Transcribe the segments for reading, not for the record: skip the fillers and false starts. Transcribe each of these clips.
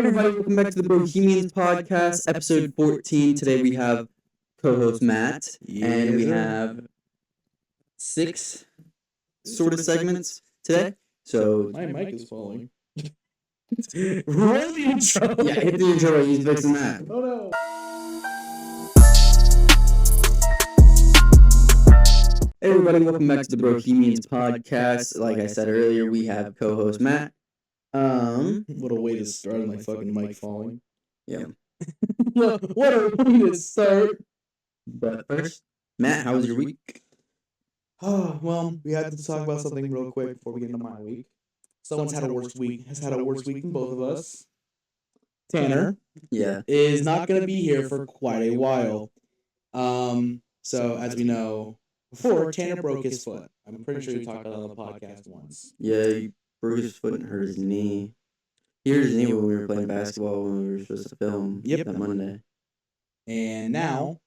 everybody? Welcome back to the Bro-Hemians podcast, episode 14. Today we have co-host Matt, and we have 6 sort of segments today. So my mic is falling. Roll the intro. Yeah, hit the intro. He's fixing that. Oh no. Hey everybody, welcome back to the Bro-Hemians podcast. Like I said earlier, we have co-host Matt. What a way to start my fucking mic falling. Yeah. What a way to start. But first, Matt, how was your week? Oh, well, we had to talk about something real quick before we get into my week. Someone's had a worse week. Has had a worse week than both of us. Tanner. Yeah. Is not going to be here for quite a while. So as we know, before Tanner broke his foot. I'm pretty sure we talked about it on the podcast once. Yeah, he broke his foot and hurt his knee. He hurt his knee when we were playing basketball when we were supposed to film that Monday. And now,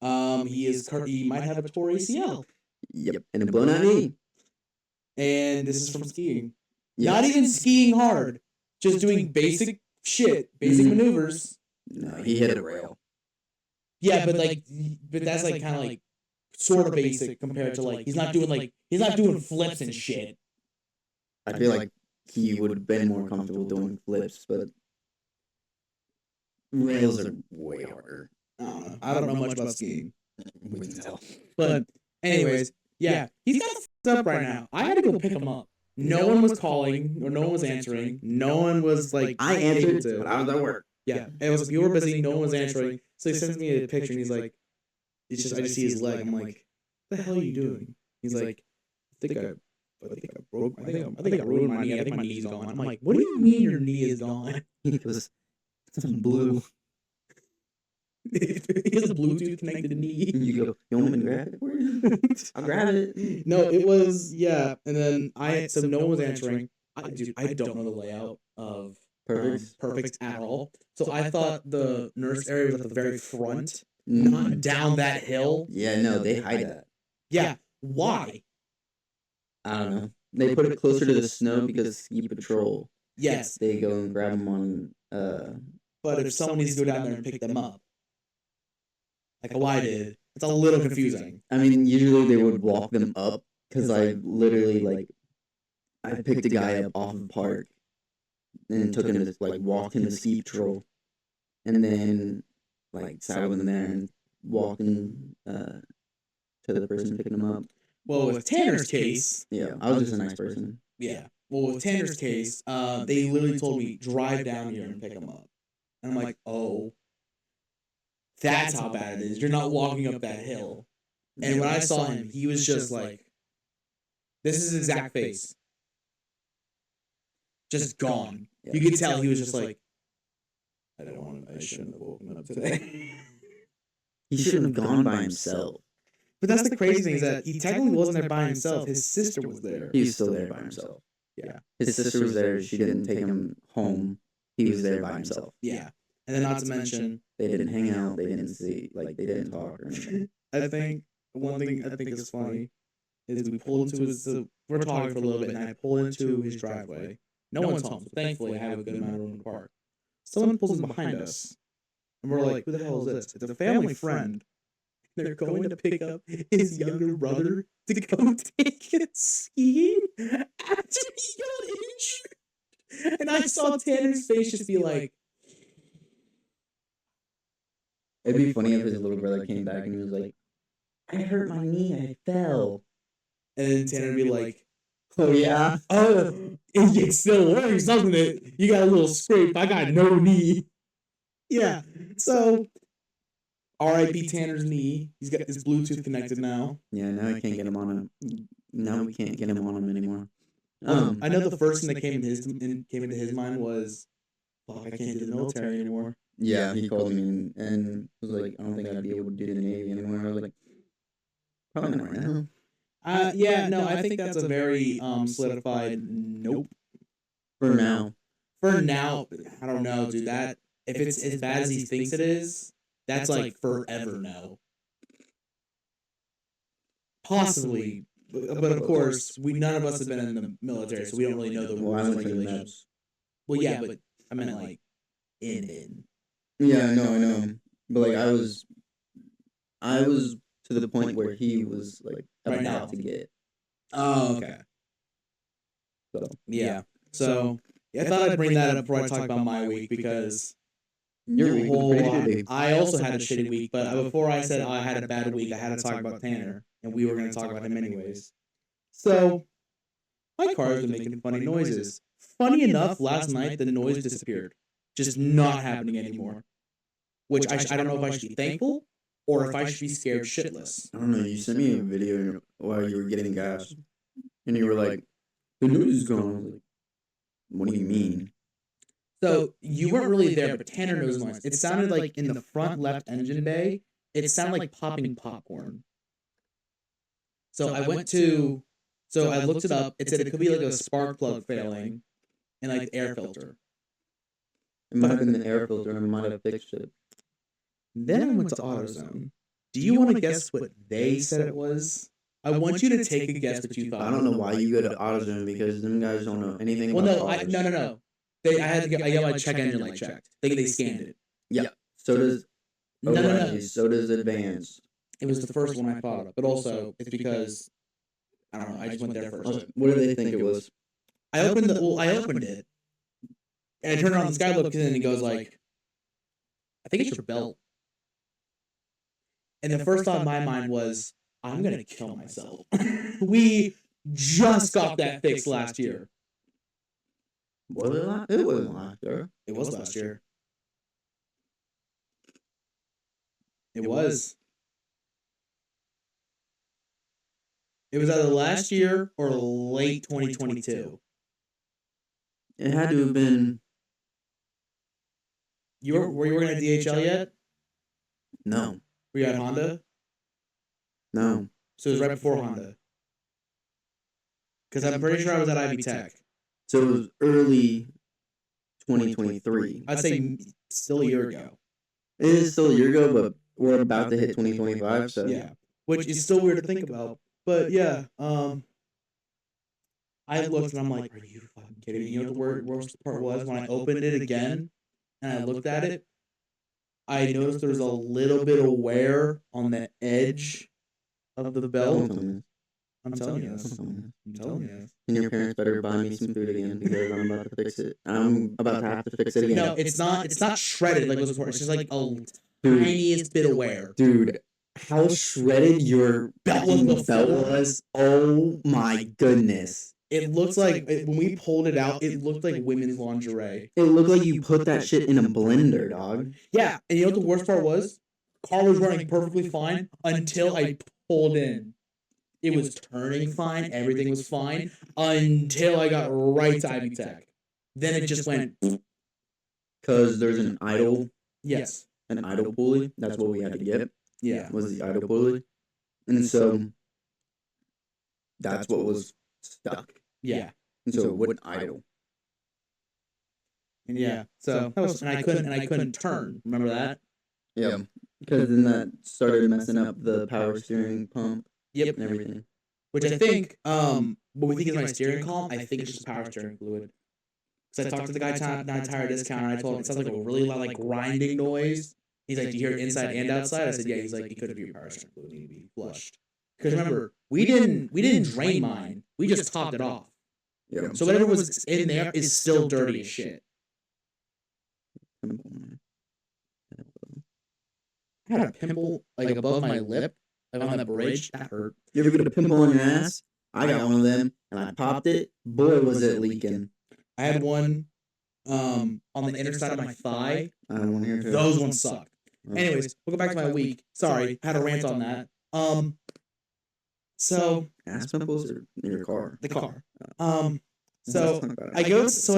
he might have a torn ACL. Yep, and a blown out knee. And this is from skiing. Yep. Not even skiing hard, just doing basic shit, basic maneuvers. No, he hit a rail. Yeah, but that's like kind of like sort of basic compared to he's not doing flips and shit. I feel like he would have been more comfortable doing flips, but rails are way harder. I don't know much about skiing. We can tell. But anyways, yeah, he's got f***ed up right now. I had to go pick him up. No one was calling or no one was answering. No one was like I answered, but I was at work. Yeah, it was you were busy. No one was answering. So he sends me a picture and he's like, I just see his leg. I'm like, what the hell are you doing? He's like, I think I ruined my knee. I think my knee's gone. I'm like, what do you mean your knee is gone? He goes, it's blue. He has a Bluetooth connected knee. You go, you want me to grab it for you? I'll grab it. No, it was, yeah. And then so no one was answering. I don't know the layout of Perfect at all. So I thought the nurse area was at the very front, not down that hill. Yeah, no, they hide that. Yeah, why? I don't know. They put it closer to the snow because ski patrol. Yes. They go and grab them on. But if someone needs to go down there and pick them up, like how I did, it's a little confusing. I mean, usually they would walk them up because I literally I picked a guy up off of the park and took him to walked him to ski patrol, and then sat with him there and walked him to the person picking him up. Well, with Tanner's case... Yeah, I was just a nice person. Yeah. Well, with Tanner's case, they literally told me, drive down here and pick him up. And I'm like, oh, that's how bad it is. You're not walking up that hill. And when I saw him, he was just like, this is his exact face. Just gone. Yeah. You could tell he was just like, I shouldn't have woken up today. He shouldn't have gone by himself. But that's the crazy thing is that he technically wasn't there by himself. His sister was there. He was still there by himself. Yeah. His sister was there. She didn't take him home. He was there by himself. Yeah. And then not to mention... They didn't hang out. They didn't see... they didn't talk or anything. I think... One thing I think is funny is we pulled into his... we're talking for a little bit, and I pull into his driveway. No one's home. So thankfully, I have a good amount of room to park. Someone pulls in behind us. And we're like, who the hell is this? It's a family friend. They're going to pick up his younger brother to go take him skiing after he got injured. And I saw Tanner's face just be like... It'd be funny if his little brother came back and he was like, I hurt my knee, I fell. And then Tanner would be like, oh yeah? Oh, it still works, doesn't it? You got a little scrape, I got no knee. Yeah, so... R.I.P. Tanner's knee. He's got his Bluetooth connected now. Yeah, now I can't get him on him. Now we can't get him on him anymore. I know the first thing that came into his mind was, fuck, I can't do the military anymore. Yeah, he called me and was like, I don't think I'd be able to do the Navy anymore. I was like, probably not right now. Yeah, no, I think that's a very solidified nope. For now. For now, I don't know, dude. That if it's as bad as he thinks it is, that's like forever no. Possibly, but of course, none of us have been in the military, so we don't really know the rules and regulations. Well, yeah, but I meant like in. Yeah, I know. But like I was to the point where he was like Right about now. to get. Oh, okay. So Yeah. So I thought I'd bring that up before I talk about my week because your week was pretty shitty. I also had a shitty week, but before I said I had a bad week, I had to talk about Tanner, and we were going to talk about him anyways. So my car has been making funny noises. Funny enough, last night the noise disappeared, just not happening anymore. Which I don't know if I should be thankful or if I should be scared shitless. I don't know. You sent me a video while you were getting gas, and you were like, "The noise is gone." I was like, "What do you mean?" So you weren't really there, but Tanner knows the noise. It sounded like in the front left engine bay, it sounded like popping popcorn. So I went to, so I looked it up. It said it could be like a spark plug failing and like the air filter. It might have been the air filter. I might have fixed it. Then I went to AutoZone. Do you want to guess what they said it was? I want you to take a guess what you thought. I don't know why you go to AutoZone because them guys don't know anything well, about no, cars. no. I got my check engine light checked. They scanned it. Yeah. So does No. So does Advanced. It was the first one I thought of, but also it's because I don't know. I just went there first. What do they think it was? I opened it, and I turned it on the Skybook, and it goes like, "I think it's your belt." And the first thought in my mind was, "I'm gonna kill myself." We just got that fixed last year. Was it last? It wasn't last year. It was last year. It was. It was either last year or late 2022. It had to have been. Were you working at DHL yet? No. Were you at Honda? No. So it was right before Honda. Because I'm pretty sure I was at IB Tech. So it was early 2023. I'd say still a year ago. It is still a year ago, but we're about to hit 2025. So yeah, which is still weird to think about. But yeah, I looked and I'm like, "Are you fucking kidding me?" You know what the worst part was when I opened it again and I looked at it. I noticed there was a little bit of wear on the edge of the belt. I'm telling you this. I'm telling you this. And your parents better buy me some food again because I'm about to fix it. I'm about to have to fix it again. No, it's not. It's not shredded like it was before. It's just like a tiniest bit of wear. Dude, how shredded your belt was! Oh my goodness! It looks like when we pulled it out, it looked like women's lingerie. It looked like you put that shit in a blender, dog. Yeah, and you know what the worst part was? Car was running perfectly fine until I pulled in. It was turning fine, everything was fine until I got right to IB Tech. Then it just went. Because there's an idle. Yes. An idle pulley. That's what we had to get. Yeah. Was the idle pulley. And so that's what was stuck. Yeah. And so it wouldn't idle. And yeah. So that was, and I couldn't turn. Remember that? Yeah. Because then that started messing up the power steering pump. Yep. And everything. Which I think, what we think is my steering column, I think it's just power steering fluid. Because I talked to the guy at Tire Discount, and I told him it sounds like a really loud, like, grinding noise. He's like, "Do you hear it inside and outside?" I said, "Yeah." He's like, "It could be your power steering fluid. It need to be flushed." Because remember, we didn't drain mine. We just topped it off. Yeah. So whatever was in there is still dirty as shit. I had a pimple like above my lip, like on that bridge. That hurt. You ever get a pimple on your ass? I got one of them, and I popped it. Boy, was it leaking. I had one on the inner side of my thigh. I don't want to hear it. Those ones suck. Anyways, we'll go back to my week. Sorry, I had a rant on that. So ass pimples or in your car? The car. So I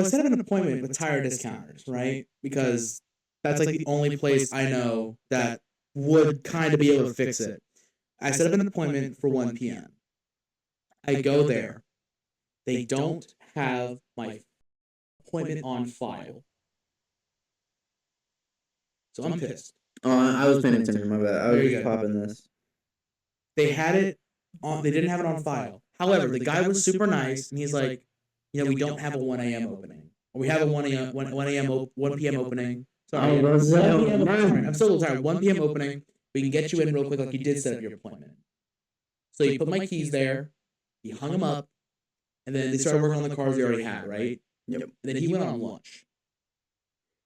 set up an appointment with Tire Discounters, right? Because that's like the only place I know that would kind of be able to fix it. I set up an appointment for 1 p.m. I go there. They don't have my appointment on file. So I'm pissed. Oh, I was paying attention. My bad. I was just popping this. They had it on. They didn't have it on file. However, the guy was super nice, and he's like, "You know, we don't have a 1 a.m. opening." We have a 1 p.m. opening. Sorry, I was 1 p.m. Sorry, I'm still a little tired. 1 p.m. opening. We can get you in real quick, like you did set up your appointment. So you put my keys there. He hung them up, and then they started working on the cars they already had, right? Yep. And then he went on lunch.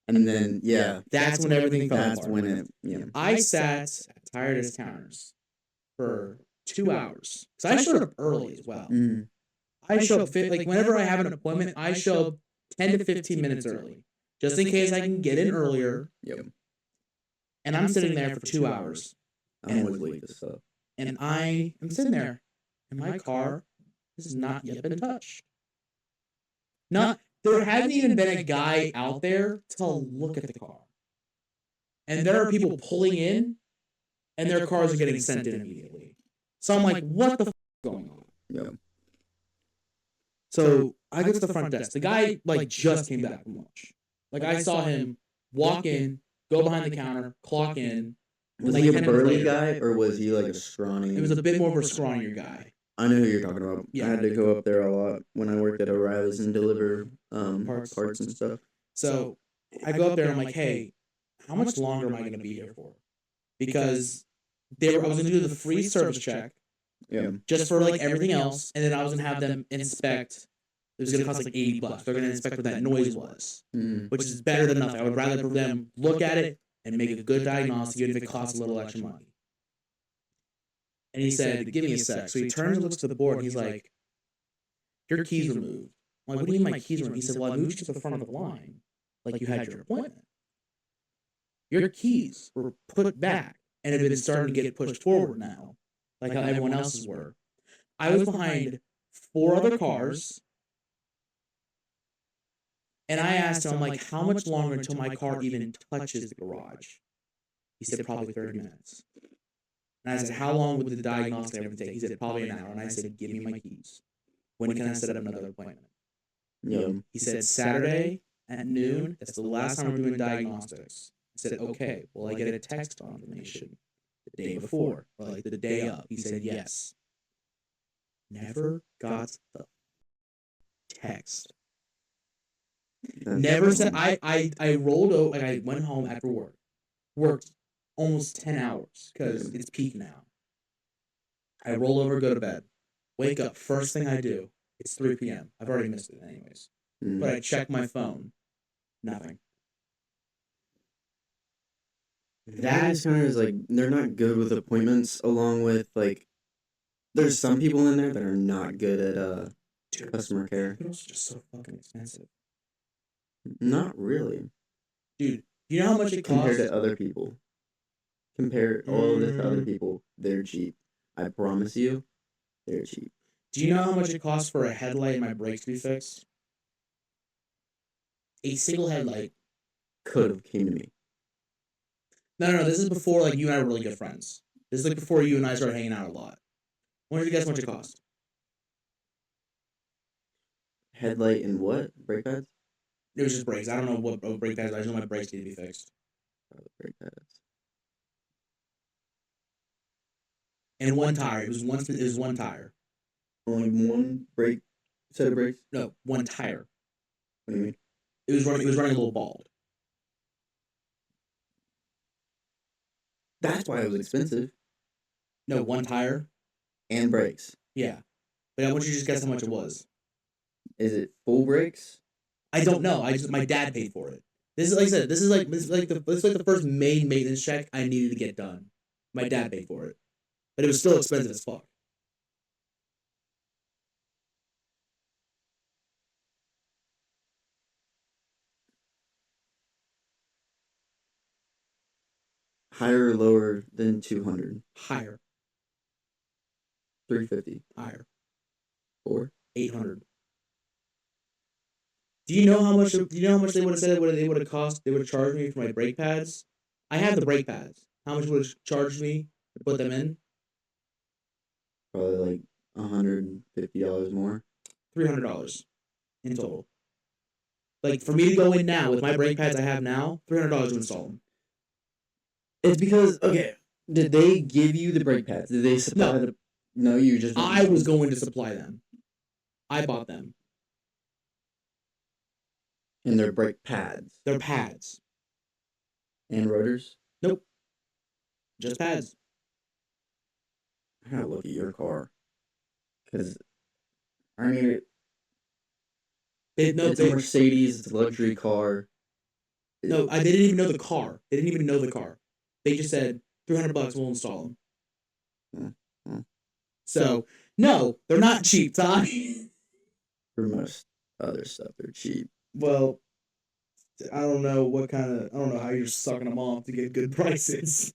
And then That's when everything fell that's apart. when I sat at tired as counters for 2 hours because I showed up early as well. I show up like whenever I have an appointment, I show up 10 to 15 minutes early, just in case I can get in earlier. Yep. And I'm sitting there for 2 hours. I'm always late for stuff. And I am sitting there, and my car has not yet been touched. There hasn't even been a guy out there to look at the car. And there are people pulling in, and their cars are getting sent in immediately. So I'm like, what the f is going on? Yep. So I go to the front desk. The guy like just came back from lunch. Like I saw him walk in, go behind the counter, clock in. Was he a burly guy or was he like a scrawny? It was a bit more of a scrawnier guy. I know who you're talking about. Yeah. I had to go up there a lot when I worked at O'Reilly's and deliver parts and stuff. So I go up there and I'm like, hey, how much longer am I going to be here for? Because I was going to do the free service check. Yeah. Just for like everything else, and then I was going to have them inspect. It was going to cost like $80. They're going to inspect what that noise was, which is better than nothing. I would rather for them look at it and make a good diagnostic, even if it costs a little extra money. And he said, give me a sec. So he turns and looks to the board, and he's like, your keys were moved. I'm like, what do you mean my keys were moved? He said, well, I moved you to the front of the line, like you had your appointment. Your keys were put back and have been starting to get pushed forward now, like how everyone else's were. I was behind 4 other cars, and I asked him, I'm like, how much longer until my car even touches the garage? He said, probably 30 minutes. And I said, how long would the diagnostic ever take? He said, probably an hour. And I said, give me my keys. When can I set up another appointment? Yeah. He said, Saturday at noon. That's the last time we're doing diagnostics. I said, okay, will I get a text confirmation the day before or like the day of? He said, yes. Never got the text. Never said. I rolled over. Like I went home after work, worked almost 10 hours because it's peak now. I roll over, go to bed, wake up. First thing I do, it's 3 p.m. I've already missed it anyways. But I check my phone, nothing. That is kind of like they're not good with appointments. Along with like, there's some people in there that are not good at customer care. But also just so fucking expensive. Not really. Dude, you know how much it costs? Compared to other people. Compare all of this to other people. They're cheap. I promise you, they're cheap. Do you know how much it costs for a headlight and my brakes to be fixed? A single headlight. Could have came to me. No. This is before like you and I were really good friends. This is like before you and I started hanging out a lot. Why don't you guess how much it cost? Headlight and what? Brake pads? It was just brakes. I don't know what brake pads. I just know my brakes need to be fixed. Brake pads. And one tire. It was one tire. Only one brake set of brakes? No, one tire. What do you mean? It was running a little bald. That's why it was expensive. No, one tire. And brakes. Yeah. But I want you to just guess how much it was. Is it full brakes? I don't know. My dad paid for it. This is like I said. This is like the first main maintenance check I needed to get done. My dad paid for it, but it was still expensive as fuck. Higher or lower than 200? Higher. 350. Higher. 4. 800. Do you know how much they would have said they would have cost? They would have charged me for my brake pads. I have the brake pads. How much would have charged me to put them in? Probably like $150 more. $300 in total. Like for me to go in now with my brake pads I have now, $300 to install them. It's because did they give you the brake pads? Did they supply the? No, you just. I was going to supply them. I bought them. And they're brake pads. They're pads. And rotors? Nope. Just pads. I gotta look at your car. Because, I mean, it's a Mercedes, it's a luxury car. No, they didn't even know the car. They didn't even know the car. They just said, $300, we'll install them. So, no, they're not cheap, Ty. For most other stuff, they're cheap. Well, I don't know how you're sucking them off to get good prices.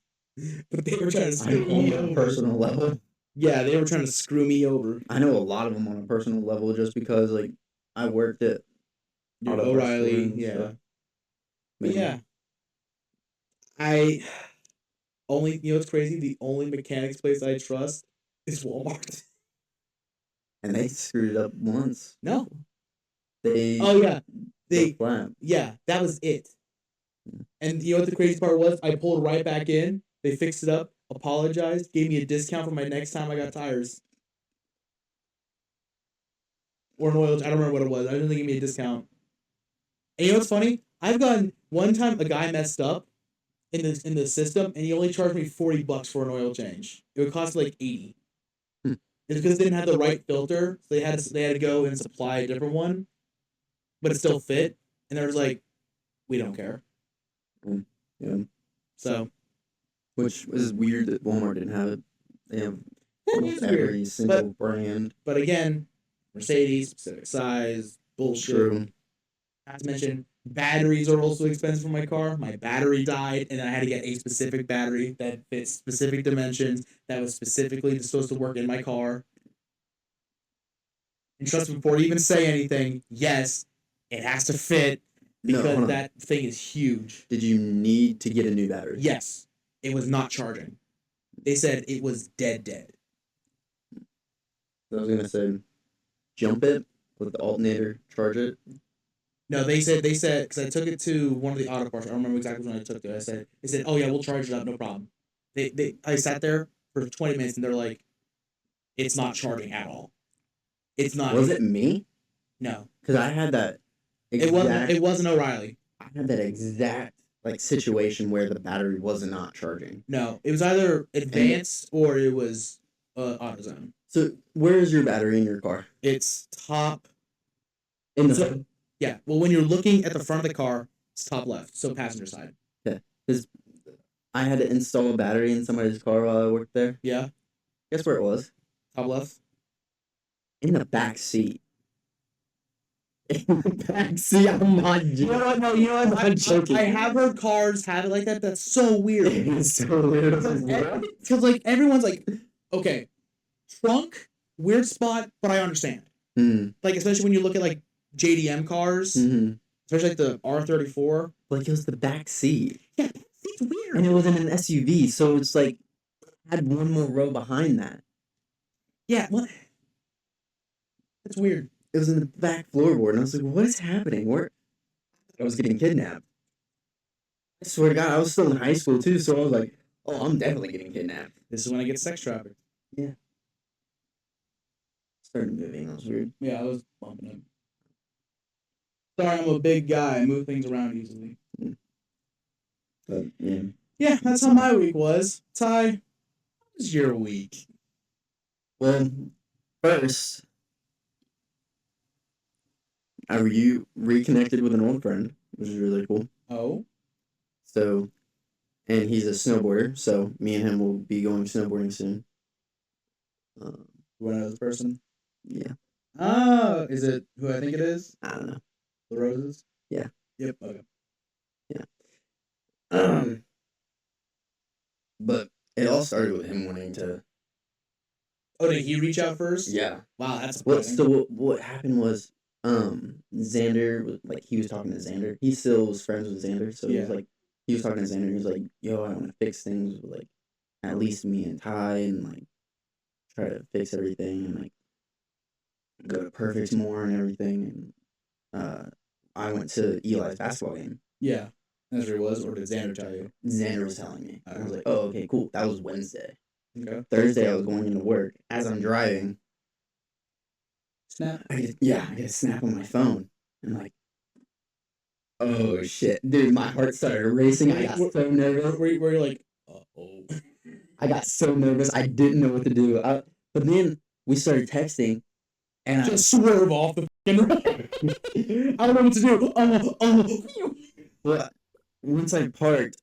But they were trying to screw me over. On a personal level. Yeah, they were trying to screw me over. I know a lot of them on a personal level just because, like, I worked at O'Reilly, yeah. But yeah. It's crazy, the only mechanics place I trust is Walmart. And they screwed it up once. No. Yeah, that was it. And you know what the crazy part was? I pulled right back in. They fixed it up, apologized, gave me a discount for my next time I got tires. Or an oil. I don't remember what it was. I didn't think they gave me a discount. And you know what's funny? I've gotten one time a guy messed up in the system, and he only charged me $40 for an oil change. It would cost like $80. It's because they didn't have the right filter, so they had to go and supply a different one, but it still fit. And they was like, "We don't care." Yeah. So, which is weird that Walmart didn't have it. They have every single brand. But again, Mercedes, specific size, bullshit. True. Not to mention, batteries are also expensive for my car. My battery died, and I had to get a specific battery that fits specific dimensions that was specifically supposed to work in my car. And trust me, before you even say anything, yes, it has to fit because that thing is huge. Did you need to get a new battery? Yes. It was not charging. They said it was dead. I was going to say, jump it with the alternator, charge it. No, they said, because I took it to one of the auto parts. I don't remember exactly when I took it. They said, oh yeah, we'll charge it up, no problem. I sat there for 20 minutes and they're like, it's not charging at all. It's not. Was it me? No. Because I had that It wasn't O'Reilly. I had that exact situation where the battery was not charging. No, it was either advanced or it was AutoZone. So where is your battery in your car? It's top. In the front? Yeah. Well, when you're looking at the front of the car, it's top left, so passenger side. Yeah. Because I had to install a battery in somebody's car while I worked there. Yeah. Guess where it was? Top left. In the back seat. In the back seat. I'm not joking. You know what? No, you know what? I'm joking. I have heard cars have it like that. That's so weird. It's so weird. Because like everyone's like, okay, trunk, weird spot, but I understand. Like especially when you look at like JDM cars, especially like the R34. Like it was the back seat. Yeah, it's weird. And it was in an SUV, so it's like I had one more row behind that. Yeah, what? That's weird. It was in the back floorboard, and I was like, what is happening? I was getting kidnapped. I swear to God, I was still in high school, too, so I was like, oh, I'm definitely getting kidnapped. This is when I get sex trafficked. Yeah. Started moving, that was weird. Yeah, I was bumping him. Sorry, I'm a big guy. I move things around easily. But, yeah. Yeah, that's how my week was. Ty, how was your week? Well, first, I reconnected with an old friend, which is really cool. Oh? So, and he's a snowboarder, so me and him will be going snowboarding soon. You want to know this person? Yeah. Oh, is it who I think it is? I don't know. The Roses? Yeah. Yep, okay. Yeah. But it all started with him wanting to... Oh, did he reach out first? Yeah. Wow, that's surprising. So what happened was, Xander, like, he was talking to Xander. He still was friends with Xander, so he was like, he was talking to Xander, he was like, yo, I want to fix things with, like, at least me and Ty, and, like, try to fix everything, and, like, go to Perfects more and everything, and, I went to Eli's basketball game. Yeah. That's where he was, or did Xander tell you? Xander was telling me. I was like, oh, okay, cool. That was Wednesday. Okay. Thursday, I was going into work. As I'm driving, snap. I get a snap on my phone. And like, Oh shit, dude, my heart started racing. I got so nervous. Where you're like, oh. I got so nervous. I didn't know what to do. But then we started texting, and Just swerve off the fucking road. I don't know what to do. well, once I parked,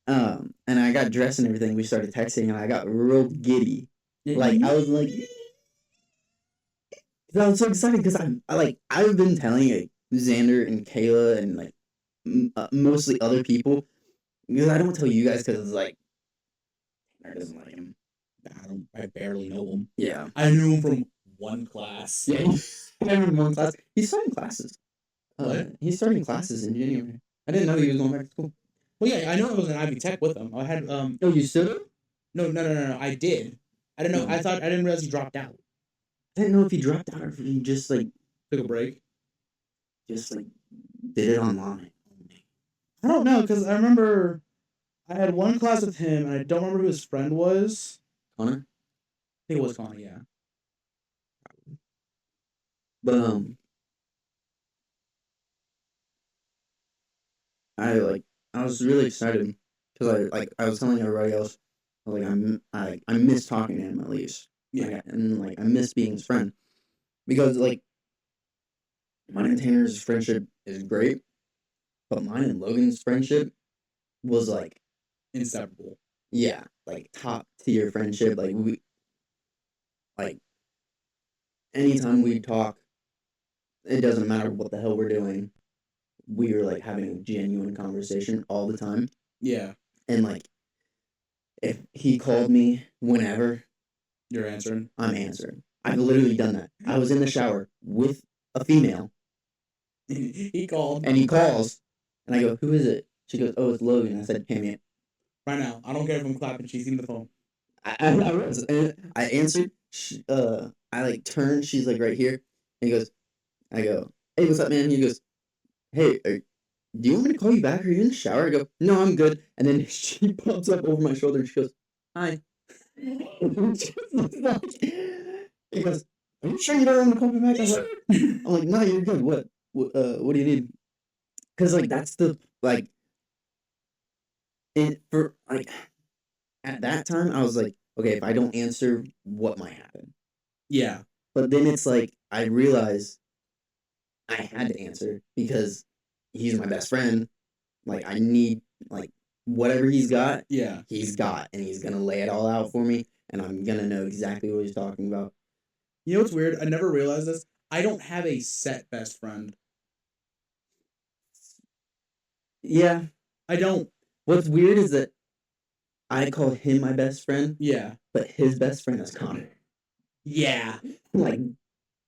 and I got dressed and everything, we started texting, and I got real giddy. Like I was like, 'cause I was so excited because I've been telling Xander and Kayla and like mostly other people because I don't tell you guys because it's like I doesn't like him. I barely know him. Yeah, I knew him from one class. yeah. In one class, he's starting classes. What? He's starting classes in January. I didn't know he was going back to school. Well, yeah, I know I was in Ivy Tech with him. I had Oh, you still do? No. I did. I didn't know. No. I didn't realize he dropped out. I didn't know if he dropped out or if he just like Took a break. did it online. I don't know because I remember I had one class with him, and I don't remember who his friend was. Connor? I think it was Connie. Yeah. But I was really excited because I was telling everybody else I miss talking to him at least. Yeah. I miss being his friend because like mine and Tanner's friendship is great, but mine and Logan's friendship was like Inseparable. yeah, like top tier friendship. Like anytime we talk, it doesn't matter what the hell we're doing. We were like having a genuine conversation all the time. Yeah. And like if he called me whenever, You're answering. I'm answering. I've literally done that. I was in the shower with a female. He called. And he calls, and I go, "Who is it?" She goes, "Oh, it's Logan." I said, "Hey, man." Right now, I don't care if I'm clapping. She's in the phone. I was, and I answered. I like turned. She's like right here. And he goes, I go, "Hey, what's up, man?" He goes, "Hey, do you want me to call you back? Are you in the shower?" I go, "No, I'm good." And then she pops up over my shoulder and she goes, "Hi." He goes, "Are you sure you don't want to call me back?" I'm like, "No, you're good. What do you need?" Because like that's the like, it for like at that time I was like, okay, if I don't answer, what might happen? Yeah. But then it's like I realized I had to answer because he's my best friend. Like I need like whatever he's got, Yeah. he's got, and he's gonna lay it all out for me, and I'm gonna know exactly what he's talking about. You know what's weird? I never realized this. I don't have a set best friend. Yeah, I don't. what's weird is that I call him my best friend, Yeah. but his best friend is Connor. Yeah. I'm like,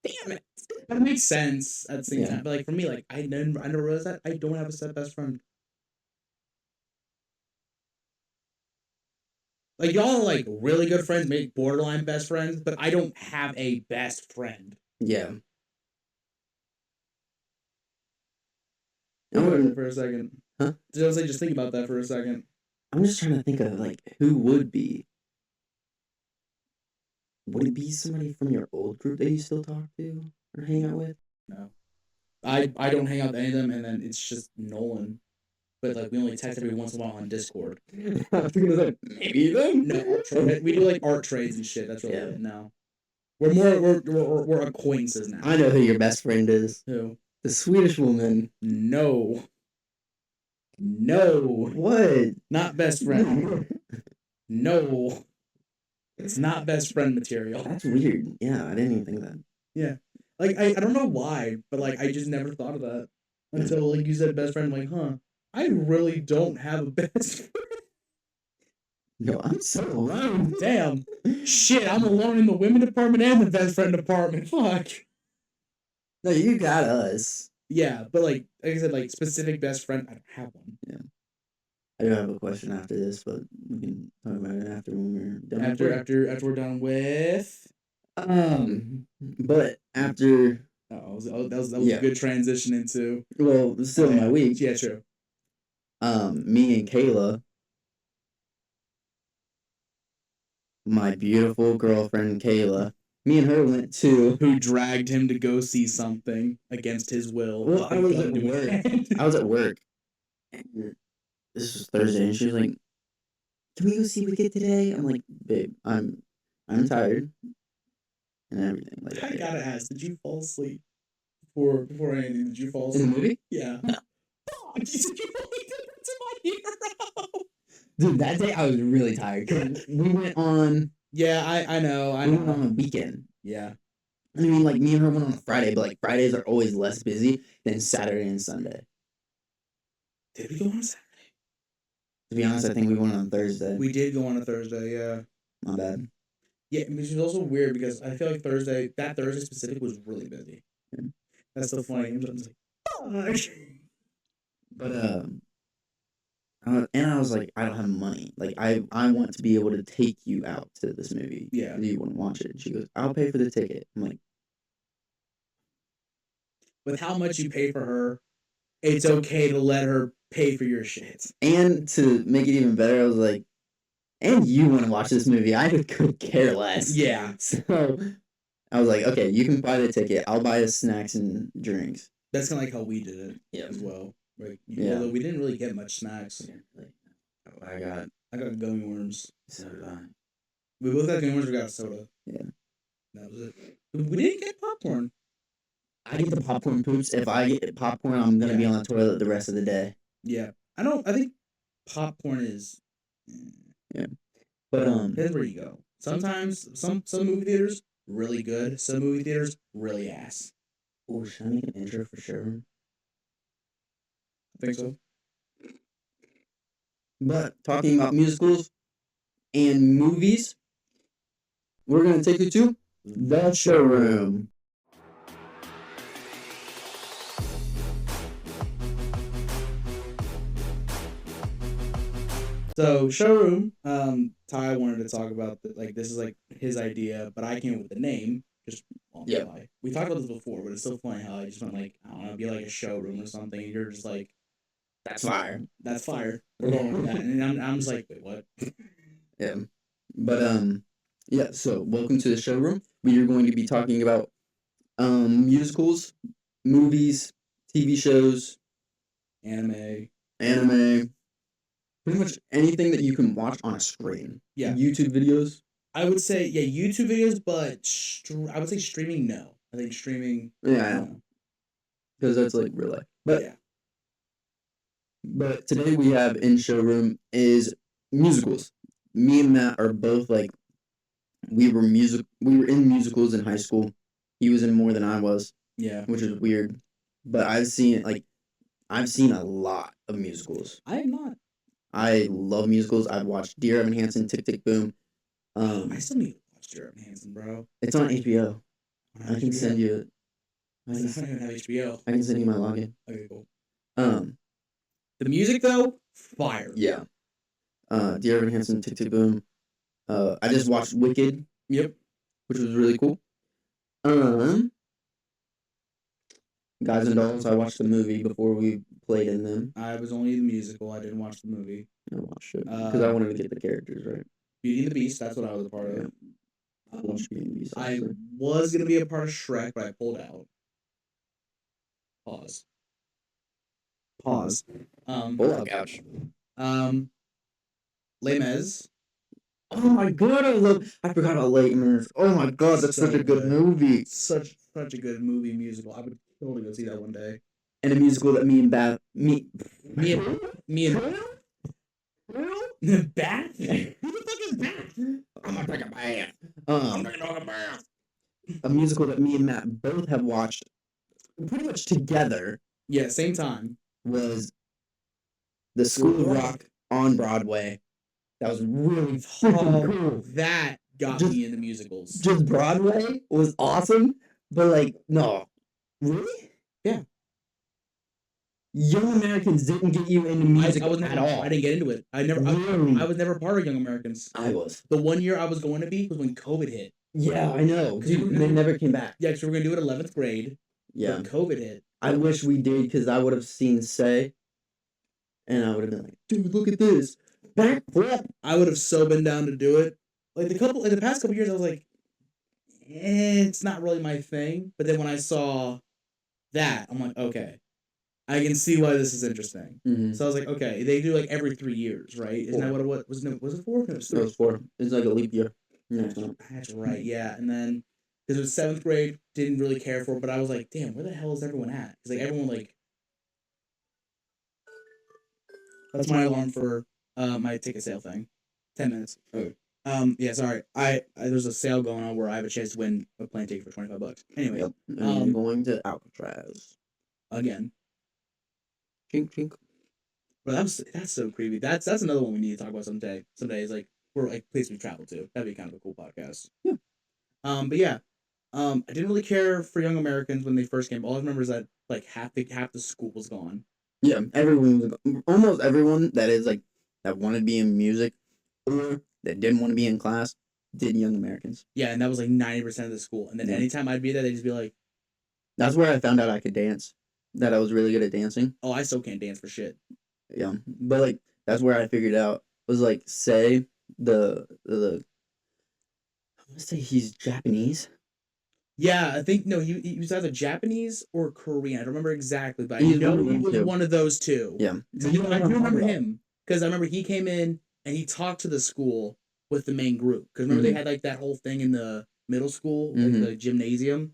damn it. That makes sense at the same Yeah. time. But like for me, like I never realized that I don't have a set best friend. Like y'all are like really good friends, maybe borderline best friends, but I don't have a best friend. Yeah. Think about that for a second. Huh? Just think about that for a second. I'm just trying to think of like who would be. Would it be somebody from your old group that you still talk to or hang out with? No. I don't hang out with any of them, and then it's just Nolan. But like we only text every once in a while on Discord. I was gonna say maybe them. No, we do like art trades and shit. That's really it. No, we're acquaintances now. I know who your best friend is. Who? The Swedish woman. No. What? Not best friend. No. It's not best friend material. That's weird. Yeah, I didn't even think of that. Yeah. Like I don't know why, but like I just never thought of that until like you said best friend. I'm like, huh? I really don't have a best friend. No, I'm so alone. Damn. Shit, I'm alone in the women department and the best friend department. Fuck. No, you got us. Yeah, but like I said, like specific best friend, I don't have one. Yeah. I do have a question after this, but we can talk about it after when we're done. After we're done with. But after. That was a good transition into. Well, still my week. Yeah, true. Me and Kayla, my beautiful girlfriend Kayla, Me and her went to. Who dragged him to go see something against his will. Well, I was at work. I was at work. And this was Thursday, and she was like, "Can we go see Wicked today?" I'm like, "Babe, I'm tired and everything." Like, I gotta ask, did you fall asleep before anything? Did you fall asleep in the movie? Yeah. No. Fuck! You said you only did it to my hero. Dude, that day I was really tired. 'Cause we went on. Yeah, I know. We went on a weekend. Yeah. I mean, like me and her went on a Friday, but like Fridays are always less busy than Saturday and Sunday. Did we go on Saturday? To be honest, I think we went on Thursday. We did go on a Thursday, yeah. My bad. Yeah, which is also weird because I feel like that Thursday specific was really busy. Yeah. That's so funny. I'm just like, fuck. But and I was like, I don't have money. Like I want to be able to take you out to this movie. Yeah. Do you want to watch it? And she goes, I'll pay for the ticket. I'm like, with how much you pay for her, it's okay to let her pay for your shit. And to make it even better, I was like, and you want to watch this movie? I could care less. Yeah. So I was like, okay, you can buy the ticket. I'll buy the snacks and drinks. That's kind of like how we did it as well. Like, although we didn't really get much snacks. I got gummy worms. So did I. We both got gummy worms. We got a soda. Yeah. That was it. We didn't get popcorn. I get the popcorn poops. If I get popcorn, I'm gonna be on the toilet the rest of the day. Yeah. I think popcorn is. Yeah. But depends where you go. Sometimes some movie theaters really good. Some movie theaters really ass. Oh, should I make an intro for sure? I think so. But talking about musicals and movies, we're gonna take you to the showroom. So showroom, Ty wanted to talk about this is like his idea, but I came up with the name just on the fly. We talked about this before, but it's so funny how I just went like, I don't know, be like a showroom or something, and you're just like, that's fire. That's fire. We're going with that, and I'm just like, wait, what? Yeah, but yeah. So welcome to the showroom. We are going to be talking about musicals, movies, TV shows, anime. Pretty much anything that you can watch on a screen. Yeah. YouTube videos. I would say, YouTube videos, but I would say streaming, no. I think streaming... Yeah. Because that's like real life. But, yeah. But today we have in showroom is musicals. Me and Matt are both like... We were in musicals in high school. He was in more than I was. Yeah. Which is weird. But I've seen a lot of musicals. I have not. I love musicals. I've watched Dear Evan Hansen, Tick, Tick, Boom. I still need to watch Dear Evan Hansen, bro. It's on HBO. I can send you it. I don't even have HBO. I can send you my login. Okay, cool. The music though, fire. Yeah. Dear Evan Hansen, Tick, Tick, Boom. I just watched Wicked. Yep. Which was really cool. Guys and Dolls, I watched the movie before we played in them. I was only the musical. I didn't watch the movie. I watched it because I wanted to get the characters right. Beauty and the Beast, that's what I was a part of. Yeah. I watched Beauty and the Beast. I was going to be a part of Shrek, but I pulled out. Pause. Pull out couch. Les Mis. Oh my god, I forgot about Les Mis. Oh my god, that's such a good movie. Such a good movie musical. I would totally go see that one day. And a musical that me and Bath. Who the fuck is Bath? I'm gonna take a bath. I'm taking a bath. A musical that me and Matt both have watched pretty much together. Yeah, same time. Was The School of Rock on Broadway. That was really cool. That got me into musicals. Just Broadway was awesome, but like, no. Really? Yeah. Young Americans didn't get you into music at all. I didn't get into it. I was never part of Young Americans. I was. The one year I was going to be was when COVID hit. Yeah, I know. They never came back. Yeah, because we were going to do it 11th grade. Yeah. When COVID hit. I wish we did because I would have seen Say, and I would have been like, dude, look at this. Backflip. I would have so been down to do it. Like the past couple years, I was like, it's not really my thing. But then when I saw that, I'm like, okay, I can see why this is interesting. Mm-hmm. So I was like, okay, they do like every 3 years, right? Isn't that what it was? No, was it 4? No, it was It 3. was 4. It's like a leap year. Yeah. That's right, yeah. And then because it was 7th grade, didn't really care for it, but I was like, damn, where the hell is everyone at? Because like everyone like that's my alarm for my ticket sale thing. 10 minutes. Okay. Yeah, sorry. I there's a sale going on where I have a chance to win a plane ticket for $25. Anyway, Yep. I'm going to Alcatraz. again. Chink chink. But that's so creepy. That's another one we need to talk about someday. Someday is like we're like places we travel to. That'd be kind of a cool podcast. Yeah. But yeah. I didn't really care for Young Americans when they first came. All I remember is that like half the school was gone. Yeah, everyone was almost everyone that is like that wanted to be in music or that didn't want to be in class did Young Americans. Yeah, and that was like 90% of the school. And then anytime I'd be there, they'd just be like, that's where I found out I could dance. That I was really good at dancing. oh, I still can't dance for shit. Yeah, but like that's where I figured out was like say the I'm gonna say he's Japanese. Yeah, I think no, he was either Japanese or Korean. I don't remember exactly, but I He's know one of he them was too. one of those two. Yeah, I do remember him because I remember he came in and he talked to the school with the main group. Because remember they had like that whole thing in the middle school, like the gymnasium.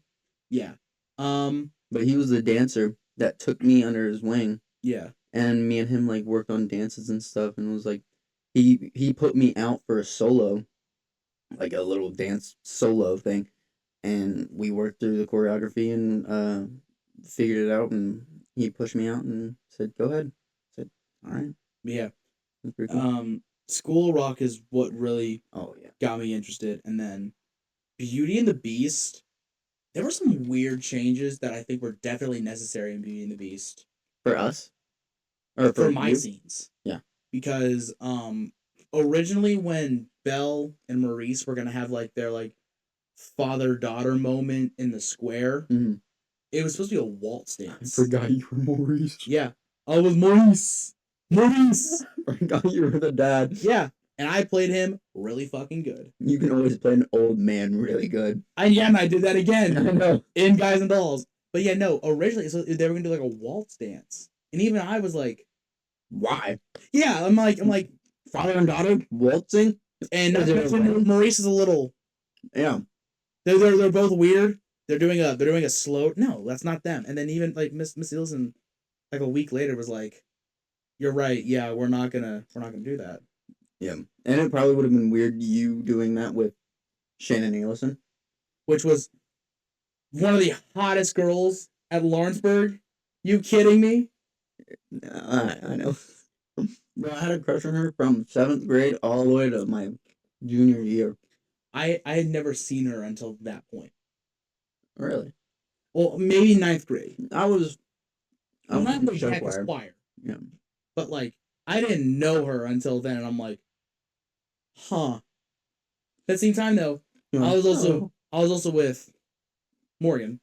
Yeah. But he was the dancer that took me under his wing. Yeah. And me and him like worked on dances and stuff, and it was like he put me out for a solo, like a little dance solo thing, and we worked through the choreography and figured it out, and he pushed me out and said, "Go ahead." I said, "All right." Yeah. That's pretty cool. School Rock is what really yeah got me interested, and then Beauty and the Beast. There were some weird changes that I think were definitely necessary in Beauty and the Beast. For us, or for my scenes. Yeah. Because originally when Belle and Maurice were gonna have like their like father-daughter moment in the square, it was supposed to be a waltz dance. I forgot you were Maurice. Yeah. I was Maurice. Maurice. I forgot you were the dad. Yeah. And I played him really fucking good. You can always play an old man really good. And I did that again. I know. In Guys and Dolls. But yeah, no, originally so they were gonna do like a waltz dance. And even I was like, why? Yeah, I'm like, father and daughter waltzing? And Maurice is a little. Yeah. They're both weird. They're doing a slow. No, that's not them. And then even like Miss Ilson, like a week later was like, "You're right. Yeah, we're not gonna do that." Yeah, and it probably would have been weird you doing that with Shannon Ellison, which was one of the hottest girls at Lawrenceburg. You kidding me? I know. Bro, I had a crush on her from 7th grade all the way to my junior year. I had never seen her until that point. Really? Well, maybe 9th grade. I was not in the Cactus Choir. Yeah. But like, I didn't know her until then, and I'm like, huh. At the same time, though, yeah. I was also with Morgan.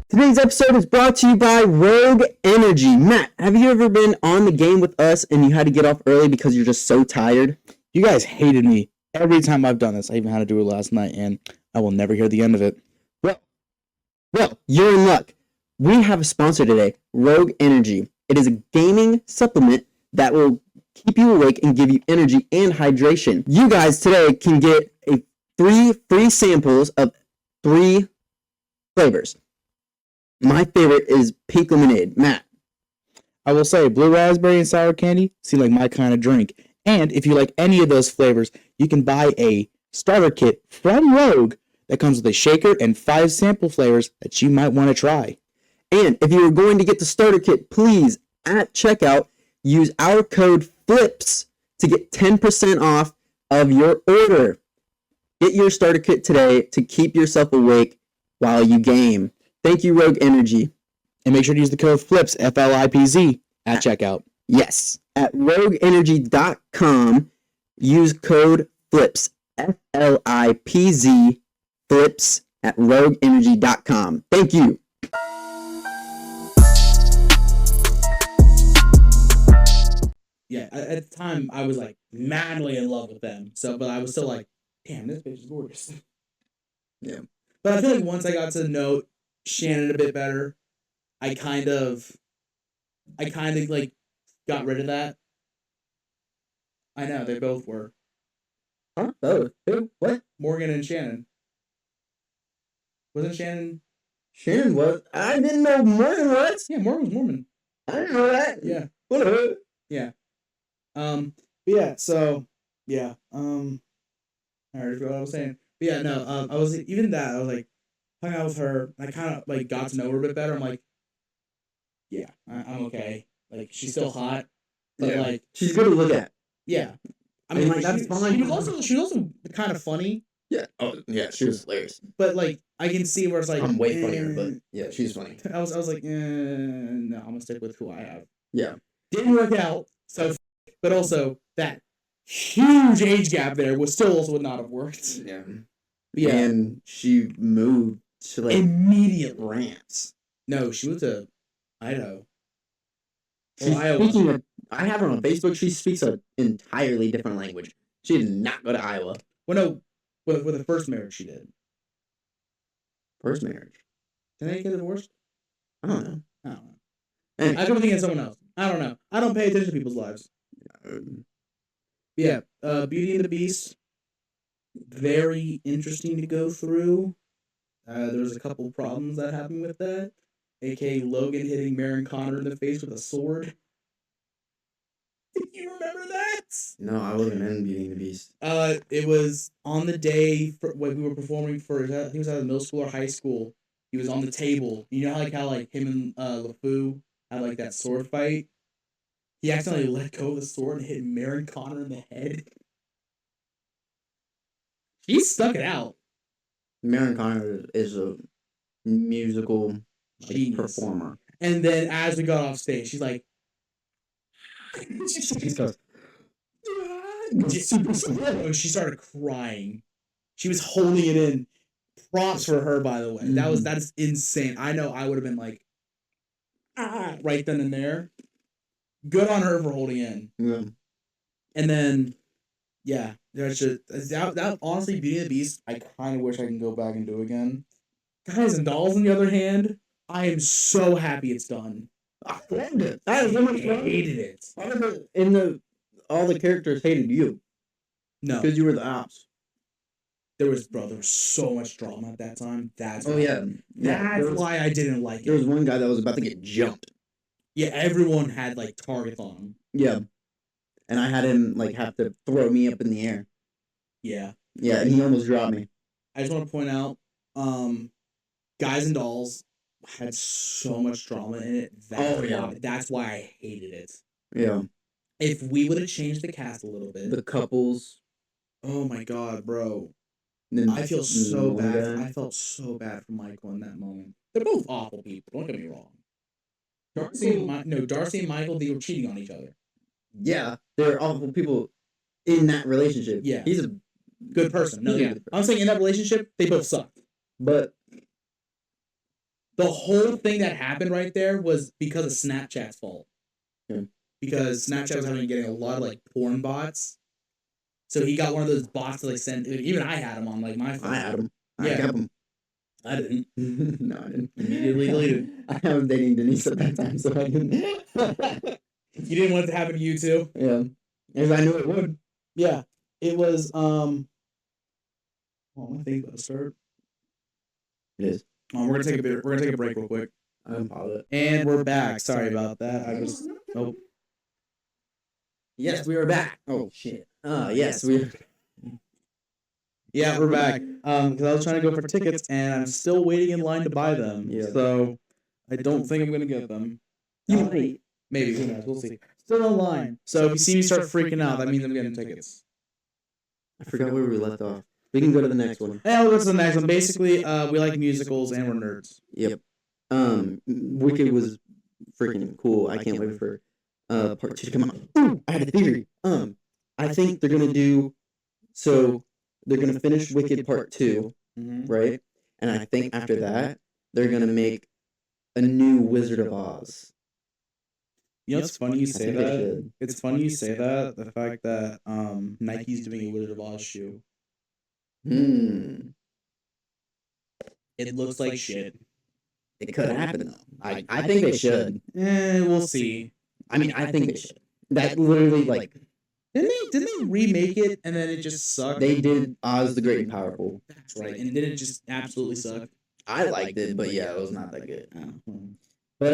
Today's episode is brought to you by Rogue Energy. Matt, have you ever been on the game with us and you had to get off early because you're just so tired? You guys hated me every time I've done this. I even had to do it last night, and I will never hear the end of it. Well, you're in luck. We have a sponsor today, Rogue Energy. It is a gaming supplement that will keep you awake and give you energy and hydration. You guys today can get 3 free samples of 3 flavors. My favorite is pink lemonade. Matt. I will say blue raspberry and sour candy seem like my kind of drink. And if you like any of those flavors, you can buy a starter kit from Rogue that comes with a shaker and 5 sample flavors that you might want to try. And if you are going to get the starter kit, please, at checkout, use our code FLIPS to get 10% off of your order. Get your starter kit today to keep yourself awake while you game. Thank you, Rogue Energy. And make sure to use the code FLIPS, FLIPZ, at checkout. Yes. At rogueenergy.com, use code FLIPS, FLIPZ, FLIPS, at rogueenergy.com. Thank you. yeah, at the time I was like madly in love with them. So, but I was still like, damn, this bitch is gorgeous. Yeah. But I feel like once I got to know Shannon a bit better, I kind of like got rid of that. I know they both were Huh? Oh, who? What? Morgan and Shannon. Wasn't Shannon? Shannon was? I didn't know Morgan was. Yeah, Morgan was Mormon. I didn't know that. Yeah. What? Yeah. But yeah. So yeah. I already forgot what I was saying. But yeah, no. I was even that. I was like hung out with her. I kind of like got to know her a bit better. I'm like, yeah, I'm okay. Like she's still hot, but Yeah. like She's good to look at. yeah. I mean, like that's fine. She was also kind of funny. Yeah. Oh, yeah. She was hilarious. But like I can see where it's like I'm way funnier, but yeah, she's funny. I was like, no, I'm gonna stick with who I have. Yeah. Didn't work out. So, but also that huge age gap there was still also would not have worked. Yeah. But yeah. And she moved to like immediately. France. No, she went to Idaho. She's speaking of, I have her on Facebook. She speaks an entirely different language. She did not go to Iowa. Well, no, with the first marriage she did. First marriage. Did they get divorced? I don't know. Anyway. I could be thinking of someone else. I don't know. I don't pay attention to people's lives. Yeah. Beauty and the Beast. Very interesting to go through. There's a couple problems that happened with that. A.K.A. Logan hitting Marin Connor in the face with a sword. You remember that? No, I wasn't in Beauty and the Beast. It was on the day when we were performing for, I think it was either middle school or high school. He was on the table. You know how him and LeFou had like that sword fight? He accidentally let go of the sword and hit Marin Connor in the head. He stuck it out. Marin Connor is a musical performer. And then as we got off stage, she's like, she goes, super slow. She started crying. She was holding it in. Props for her, by the way. That is insane. I know I would have been like, right then and there. Good on her for holding in. Yeah. And then, yeah, that honestly, Beauty and the Beast, I kind of wish I can go back and do again. Guys and Dolls, on the other hand, I am so happy it's done. I loved it. I hated it. All the characters hated you. No, because you were the ops. There was so much drama at that time. That's why I didn't like it. There was one guy that was about to get jumped. Yeah, everyone had like targets on him. Yeah, and I had him like have to throw me up in the air. Yeah. Yeah, and he almost dropped me. I just want to point out, Guys and Dolls had so much drama in it. That's why I hated it. Yeah. If we would have changed the cast a little bit, the couples. Oh my god, bro! I feel so bad. I felt so bad for Michael in that moment. They're both awful people. Don't get me wrong. Darcy and Michael, they were cheating on each other. Yeah, they're awful people in that relationship. Yeah, he's a good person. No, yeah, I'm saying in that relationship, they both sucked. But the whole thing that happened right there was because of Snapchat's fault. Yeah. Because Snapchat was getting a lot of like porn bots. So he got one of those bots to like send. Even I had him on like my phone. I had him. I kept him. I didn't. No, I didn't. Immediately deleted. I was dating Denise at that time, so I didn't. You didn't want it to happen to you too? Yeah. Because I knew it would. Yeah. It was I think let's start. It is. We're gonna take a break real quick. And we're back. Sorry about that. I was Yes, we were back. Oh shit. Yes, we. Yeah, we're back. Because I was trying to go for tickets, and I'm still waiting in line to buy them. Yeah. So I don't think I'm gonna get them. Maybe. Who knows? We'll see. Still in line. So if you see me start freaking out, that means I'm getting tickets. I forgot where we left off. We can go to the next one. Yeah, we'll go to the next one. Basically, we like musicals and we're nerds. Yep. Wicked was freaking cool. I can't wait for part 2 to come out. Ooh, I had a theory. I think they're gonna do so. They're gonna finish Wicked Part 2, right? And I think after that, they're gonna make a new Wizard of Oz. You know, it's funny you I say think they that. should. It's funny you say that. The fact that Nike's doing a Wizard of Oz shoe. It looks like shit. It could happen though. I think they should. We'll see. I mean, I think they should. That literally like Didn't they remake it and then it just sucked? they did Oz the Great and Powerful. That's right. And didn't it just absolutely suck? I liked it, but yeah, it was not that good. Oh. But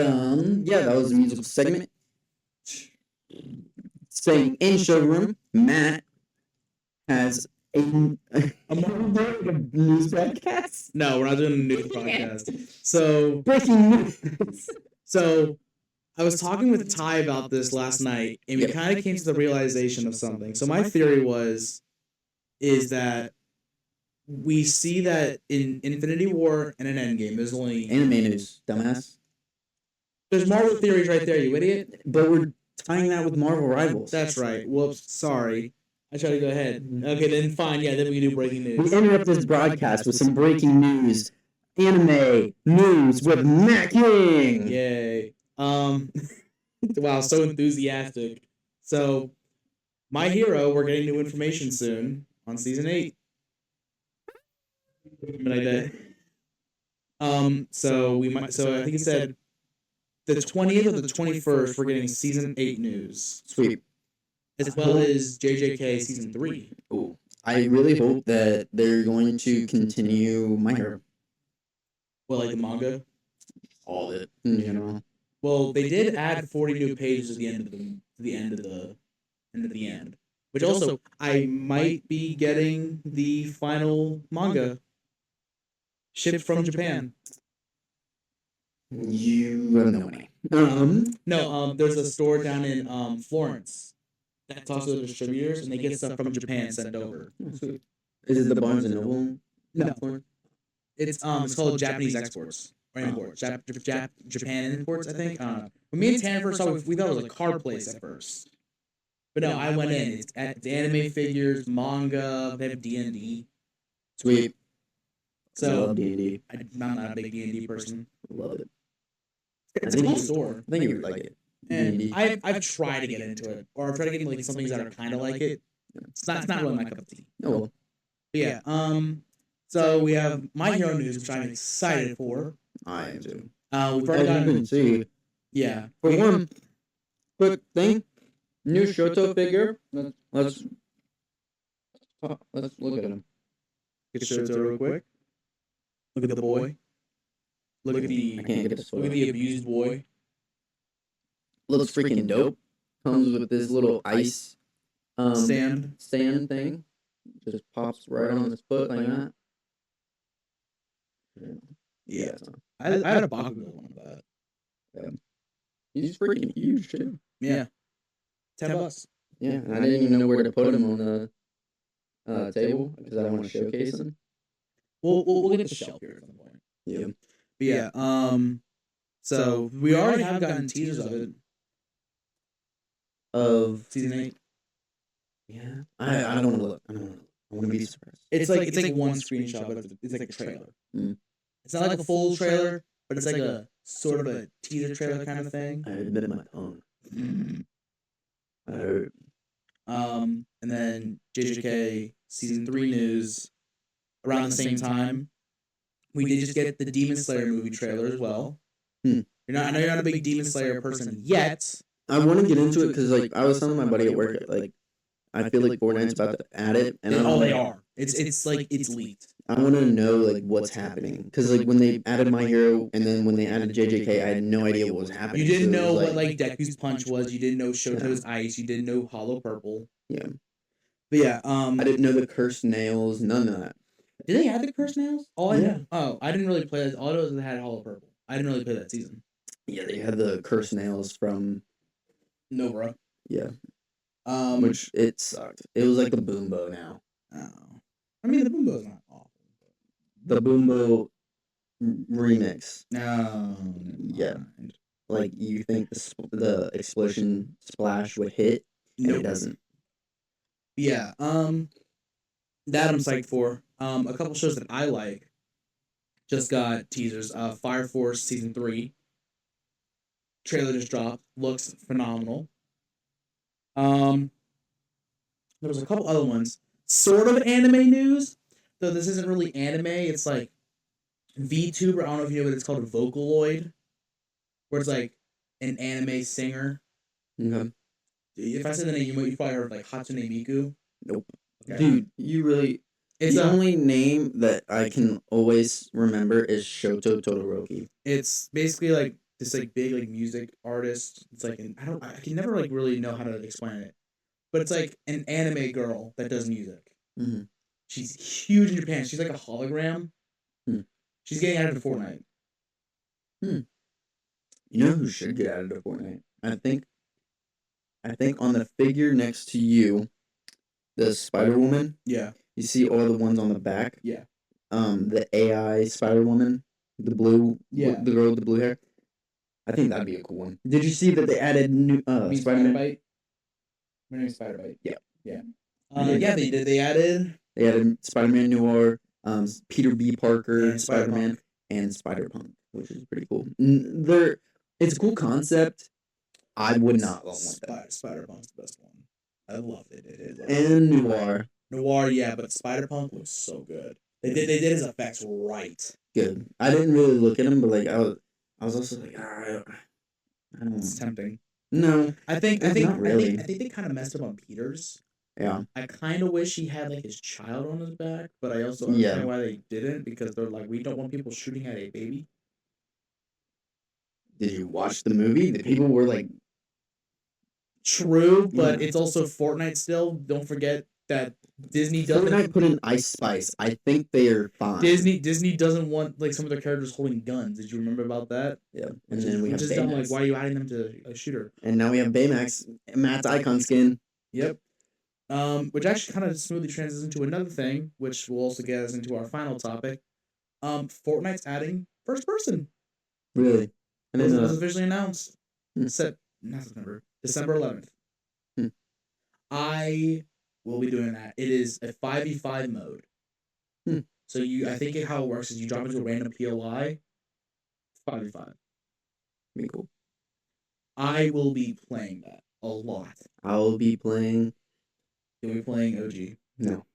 yeah, that was the musical segment. Staying in showroom, Matt has a news podcast. No, we're not doing a news podcast. So Breaking news. So I was talking with Ty about this last night, and we kind of came to the realization of something. So my theory is that we see that in Infinity War and an Endgame, there's only Anime news, dumbass. there's Marvel theories right there, you idiot. But we're tying that with Marvel Rivals. That's right. Whoops, sorry. I tried to go ahead. Okay, then fine. Yeah, then we can do breaking We news. interrupt this broadcast with some breaking news. Anime news with Matt King. Yay. Wow, so enthusiastic. So, My Hero, we're getting new information soon on season 8. Like that. So I think it said the 20th or the 21st, we're getting season 8 news. Sweet. As well as JJK season 3. Ooh. I really hope that they're going to continue My Hero. Well, like the manga. All of it in general. Well, they did add 40 new pages at the end of the end. Which also, I might be getting the final manga shipped from Japan. You have no money. No, there's a store down in Florence that's also the distributors, and they get stuff from Japan sent over. Is it the Barnes and Noble? No, it's called Japanese exports or imports. Japan imports, I think. When me and Tanner first saw it, we thought it was a card place at first. But no, I went in. It's anime figures, manga. They have D&D. Sweet. So I love D&D. I'm not a big D&D person. I love it. It's a cool store. I think you would like it. And D&D. I've tried to get into it, or I've tried to get into like some things that are kind of like it. It's not really my cup of tea. Oh well. But yeah. So we have My Hero news, which I'm excited for. I am too. We've As already you gotten. can see, Yeah. for one quick thing, new Shoto figure. Let's look at him. Get Shoto real quick. Look at the boy. Look at I can't get this look at the abused boy. Looks freaking dope. Comes with this little ice Stand. thing. Just pops right on his foot like that. Yeah. I had a Bakugo one of that. He's freaking huge too. Yeah. $10. Yeah, and I didn't even know where to put him on the table because I want to showcase him. We'll get the shelf here at some point. Yeah. But yeah. So we already have gotten teasers of it. Of Season 8. yeah, I don't want to look. I want to be surprised. It's like one screenshot, but it's like a trailer. Mm. It's not like a full trailer, but it's like a sort of a teaser trailer kind of thing. I admit my tongue. I heard. And then JJK season 3 news around the same time. We did just get the Demon Slayer movie trailer as well. Hmm. I know you're not a big Demon Slayer person yet. I want to get into it because like I was telling my buddy at work, like I feel like Fortnite's about to add it, and They are. It's like it's leaked. I want to know like what's happening because like when they added My Hero and then when they added JJK, I had no idea what was happening. You didn't So it know was what like Deku's punch was. You didn't know Shoto's ice. You didn't know Hollow Purple. Yeah. But yeah, I didn't know the cursed nails, none of that. Did they have the cursed nails? Oh, Yeah. I didn't really play that. All those that had Hollow Purple. I didn't really play that season. Yeah, they had the cursed nails from Nobra. yeah, Which which it sucked. It was like the Boombo now. I mean the Boombo's not awful. The Boombo remix. No. Yeah. Like you think the explosion splash would hit, and Nope. it doesn't. Yeah. That I'm psyched for. A couple shows that I like just got teasers. Fire Force season 3. trailer just dropped. Looks phenomenal. There was a couple other ones. Sort of anime news, though this isn't really anime. It's like VTuber. I don't know if you know what it's called, a Vocaloid, where it's like an anime singer. Okay. If I said the name, you probably heard like Hatsune Miku. Nope. Okay. Dude, you really. It's the only name that I can always remember is Shoto Todoroki. It's basically like this like big like music artist. It's like I can never like really know how to explain it, but it's like an anime girl that does music. Mm-hmm. She's huge in Japan. She's like a hologram. Hmm. She's getting added to Fortnite. You know who should get added to Fortnite? I think on the figure next to you, the Spider Woman. Yeah. You see all the ones on the back. Yeah. The AI Spider Woman, the blue, Yeah. the girl with the blue hair. I think that'd be a cool one. Did you see that they added new Spider-Man? Spider-Bite? My name's Spider-Bite. Yeah. Yeah. Yeah, they did. They added Spider-Man Noir, Peter B. Parker, and Spider-Man, and Spider-Punk, which is pretty cool. It's a cool concept. I would not want that. Spider-Punk's the best one. I loved it. And Noir, yeah, but Spider-Punk looks so good. They did his effects right. Good. I didn't really look at him, but like I was also like, I don't. It's tempting. No, I think not really. I think they kind of messed up on Peter's. Yeah. I kind of wish he had like his child on his back, but I also understand why they didn't, because they're like, we don't want people shooting at a baby. Did you watch the movie? The people were like, true, but it's also Fortnite still. Don't forget that Disney doesn't. Fortnite put in Ice Spice. I think they are fine. Disney doesn't want like some of their characters holding guns. Did you remember about that? Yeah, and then we have just dumb. Like, why are you adding them to a shooter? And now we have Baymax, Matt's icon skin. Yep. Which actually kind of smoothly transitions into another thing, which will also get us into our final topic. Fortnite's adding first person. Really? And it was officially announced. Not September. December 11th. I will be doing that. It is a 5v5 mode. So I think how it works is you drop into a random POI. 5v5. Be cool. I will be playing that a lot. I'll be playing. You'll be playing OG. No.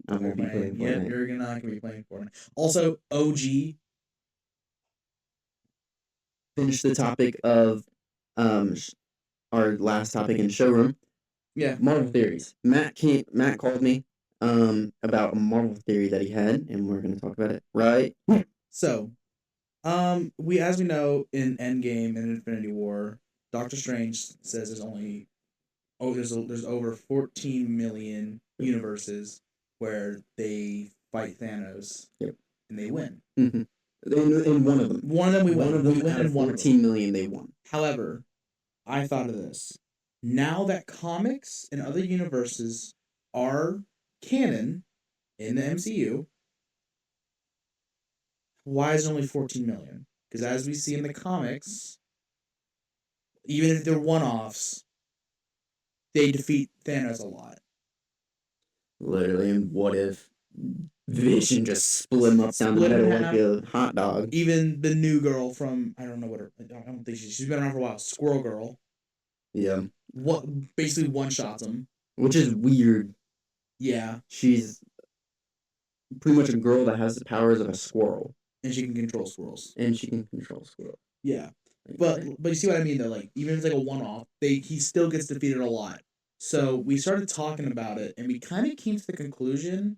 I'm going to be playing Fortnite. Yep, you're not going to be playing Fortnite. Also, OG. Finish the topic of our last topic in showroom. Yeah. Marvel theories. Matt called me about a Marvel theory that he had, and we're going to talk about it, right? So, as we know, in Endgame and Infinity War, Doctor Strange says there's only there's over 14 million universes where they fight Thanos. Yep. And they win. Mm-hmm. In one of them. One of them we win. One of them out of 14 million they won. However, I thought of this. Now that comics and other universes are canon in the MCU, why is it only 14 million? Because as we see in the comics, even if they're one-offs, they defeat Thanos a lot. Literally, and what if Vision just split him up down the middle like a hot dog? Even the new girl from, I don't know what her, I don't think she's been around for a while, Squirrel Girl. Yeah. What basically one-shots him. Which is weird. Yeah. She's pretty much a girl that has the powers of a squirrel. And she can control squirrels. Yeah. But you see what I mean though, like even if it's like a one-off, he still gets defeated a lot. So we started talking about it, and we kind of came to the conclusion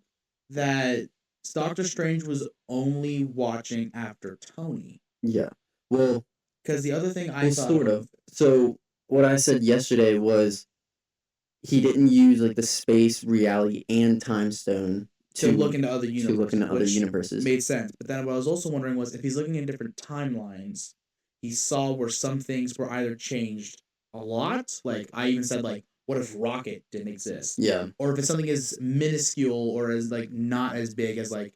that Doctor Strange was only watching after Tony. Yeah. Well, because the other thing I thought sort of. So what I said yesterday was he didn't use like the space, reality, and time stone to look into other universes. Made sense. But then what I was also wondering was if he's looking in different timelines, he saw where some things were either changed a lot. Like I even said, like, what if Rocket didn't exist? Yeah. Or if it's something as minuscule or as like not as big as like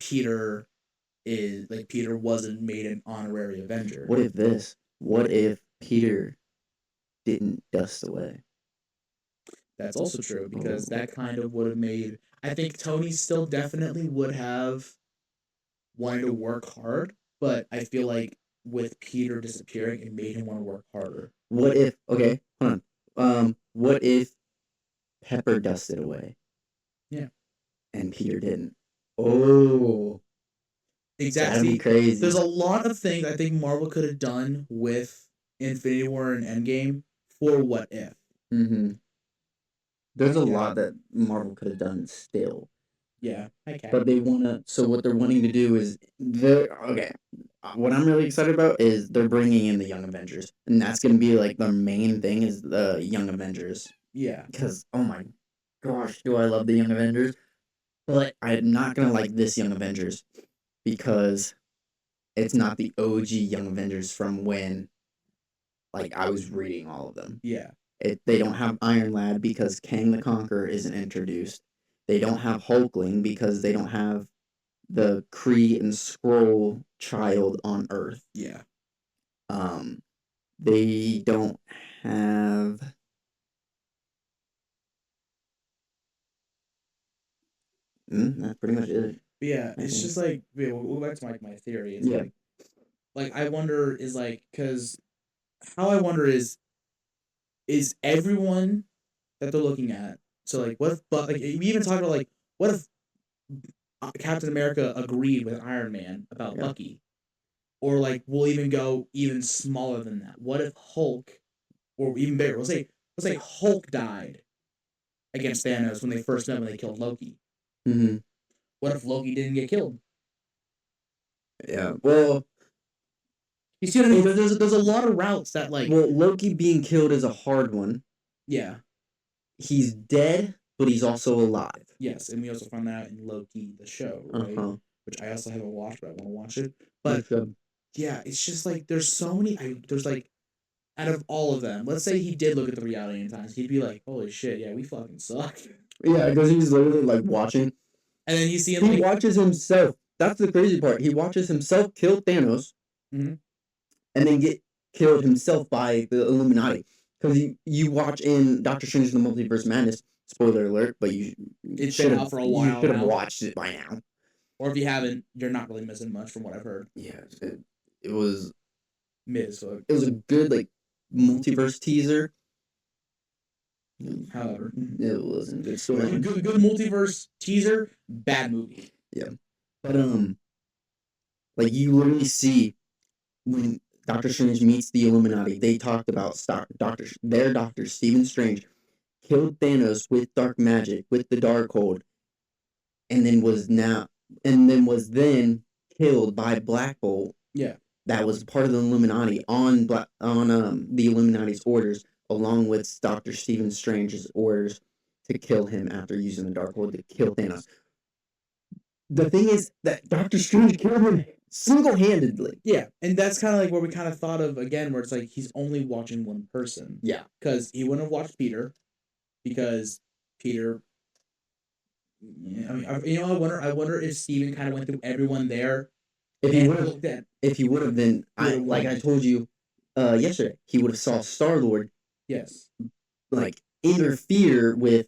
Peter wasn't made an honorary Avenger. What if Peter didn't dust away? That's also true, because that kind of would have made. I think Tony still definitely would have wanted to work hard, but I feel like with Peter disappearing, it made him want to work harder. What if? Okay, hold on. What if Pepper dusted away? Yeah. And Peter didn't. Oh, that'd be Exactly. crazy. There's a lot of things I think Marvel could have done with Infinity War and Endgame for What If. Mm-hmm. There's a lot that Marvel could have done still. Yeah, okay. But they wanna. So what they're wanting to do is okay. What I'm really excited about is they're bringing in the Young Avengers, and that's gonna be like the main thing is the Young Avengers. Yeah. Because oh my gosh, do I love the Young Avengers? But I'm not gonna like this Young Avengers because it's not the OG Young Avengers from when like I was reading all of them. Yeah. They don't have Iron Lad because Kang the Conqueror isn't introduced. They don't have Hulkling because they don't have the Kree and Skrull child on Earth. Yeah. They don't have. That's pretty much it. But yeah, I it's think. just like we'll go back to my theory. It's Yeah. like I wonder is like because how I wonder is everyone that they're looking at. So like what if but like we even talked about like what if Captain America agreed with Iron Man about Yeah. Bucky, or like we'll even go even smaller than that. What if Hulk, or even bigger? Let's say Hulk died against Thanos when they first met when they killed Loki. Mm-hmm. What if Loki didn't get killed? Yeah. Well, You see what I mean? There's a lot of routes that like well, Loki being killed is a hard one. yeah. He's dead, but he's also alive. Yes, and we also found that in Loki the show, right? Which I also haven't watched, but I want to watch it. But yeah, it's just like there's so many. There's like out of all of them, let's say he did look at the reality in times, he'd be like, "Holy shit, yeah, we fucking suck." Yeah, because he's literally like watching. And then you see him. He watches himself. That's the crazy part. He watches himself kill Thanos, and then get killed himself by the Illuminati. Because you watch in Doctor Strange: The Multiverse of Madness. Spoiler alert, but it's been out for a while. You should have watched it by now. Or if you haven't, you're not really missing much from what I've heard. Yeah, it was mid as fuck. It was a good like multiverse teaser. However, it wasn't good story. Good multiverse teaser, bad movie. Yeah, but like you literally see when Doctor Strange meets the Illuminati, they talked about their Doctor Stephen Strange killed Thanos with dark magic, with the Darkhold, and then was then killed by Black Bolt. Yeah, that was part of the Illuminati on the Illuminati's orders, along with Doctor Stephen Strange's orders to kill him after using the Darkhold to kill Thanos. The thing is that Doctor Strange killed him single-handedly. Yeah, and that's kind of like where we kind of thought of again, where it's like he's only watching one person. Yeah, because he wouldn't have watched Peter, because Peter. Yeah, I mean, I wonder if Steven kind of went through everyone there. If he would have, then like I told you, yesterday, he would have saw Star-Lord. Yes. Like interfere with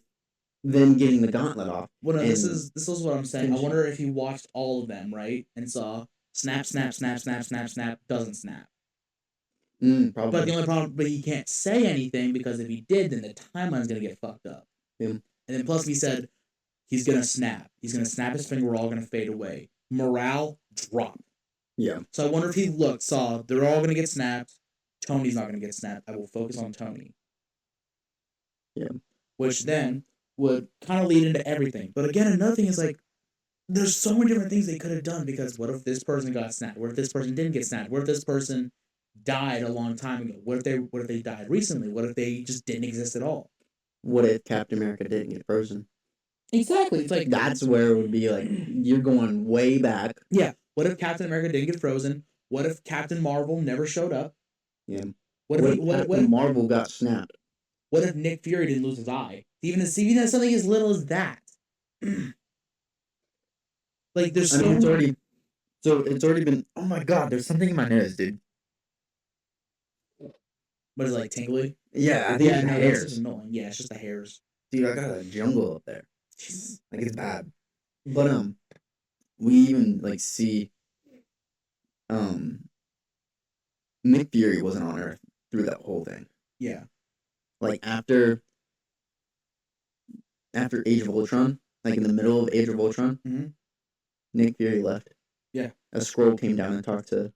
them getting the gauntlet off. Well, no, this is what I'm saying. I wonder if he watched all of them, right, and saw snap, snap, snap, snap, snap, snap, doesn't snap. Probably. But the only problem, but he can't say anything because if he did, then the timeline's gonna get fucked up. Yeah. And then plus he said he's gonna snap. He's gonna snap his finger. We're all gonna fade away. Morale drop. Yeah. So I wonder if he saw they're all gonna get snapped. Tony's not gonna get snapped. I will focus on Tony. Yeah. Which then would kind of lead into everything. But again, another thing is like, there's so many different things they could have done, because what if this person got snapped? What if this person didn't get snapped? What if this person died a long time ago? What if they died recently? What if they just didn't exist at all? What if Captain America didn't get frozen? Exactly. It's like that's where it would be like you're going way back. Yeah. What if Captain America didn't get frozen? What if Captain Marvel never showed up? Yeah. What if Marvel got snapped? What if Nick Fury didn't lose his eye? Even something as little as that. Like there's it's already been. Oh my god! There's something in my nose, dude. What is it, like tingly? Yeah, I think it's no, hairs. That's annoying. Yeah, it's just the hairs. Dude, I got a jungle up there. Like it's bad. But we even like see Nick Fury wasn't on Earth through that whole thing. Yeah. Like after Age of Ultron, like in the middle of Age of Ultron, Mm-hmm. Nick Fury left. Yeah. A Skrull came down and talked to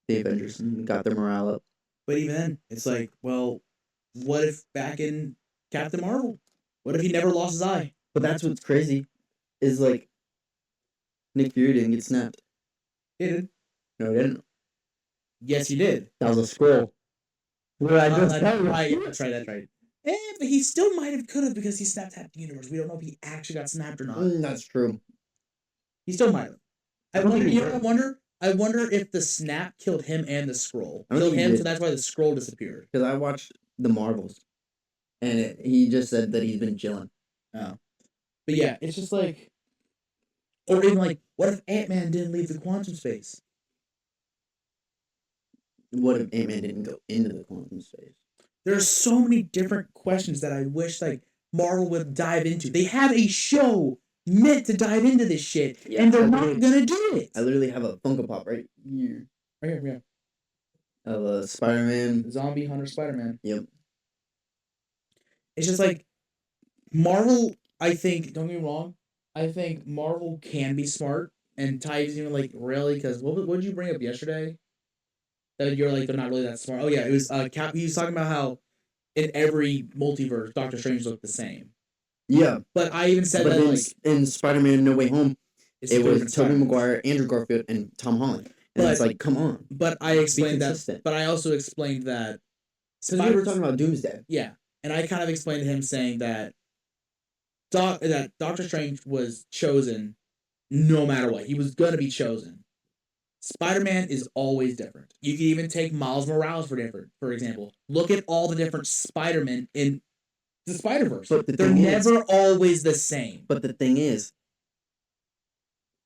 the Avengers and got their morale up. But even then, it's like, well, what if back in Captain Marvel? What if he never lost his eye? But that's what's crazy, is like Nick Fury didn't get snapped. He did. No, he didn't. Yes, he did. That was a Skrull. What I just That's right. That's right. But he still might have could have because he snapped half the universe. We don't know if he actually got snapped or not. That's true. He still might have. I wonder. I wonder if the snap killed him and the Skrull. Killed him, so that's why the Skrull disappeared. Because I watched the Marvels, and he just said that he's been chilling. Oh, but yeah, it's just like, or even like, what if Ant-Man didn't leave the quantum space? What if Ant-Man didn't go into the quantum space? There's so many different questions that I wish like Marvel would dive into. They have a show meant to dive into this shit, and they're not gonna do it. I literally have a Funko Pop right here. Right here, yeah. Of a Spider-Man. Zombie Hunter Spider-Man. Yep. It's just like Marvel, I think, don't get me wrong, I think Marvel can be smart and ties even like really, because what did you bring up yesterday? That you're like, they're not really that smart. Oh yeah, it was Cap. He was talking about how in every multiverse, Doctor Strange looked the same. Yeah, but I even said that like in Spider-Man No Way Home, it was Tobey Maguire, Andrew Garfield, and Tom Holland. And it's like, come on. But I explained that. But I also explained that. So we were talking about Doomsday. Yeah, and I kind of explained to him saying that Doctor Strange was chosen no matter what. He was gonna be chosen. Spider-Man is always different. You can even take Miles Morales for example. Look at all the different Spider-Men in the Spider-Verse. But they're never always the same. But the thing is,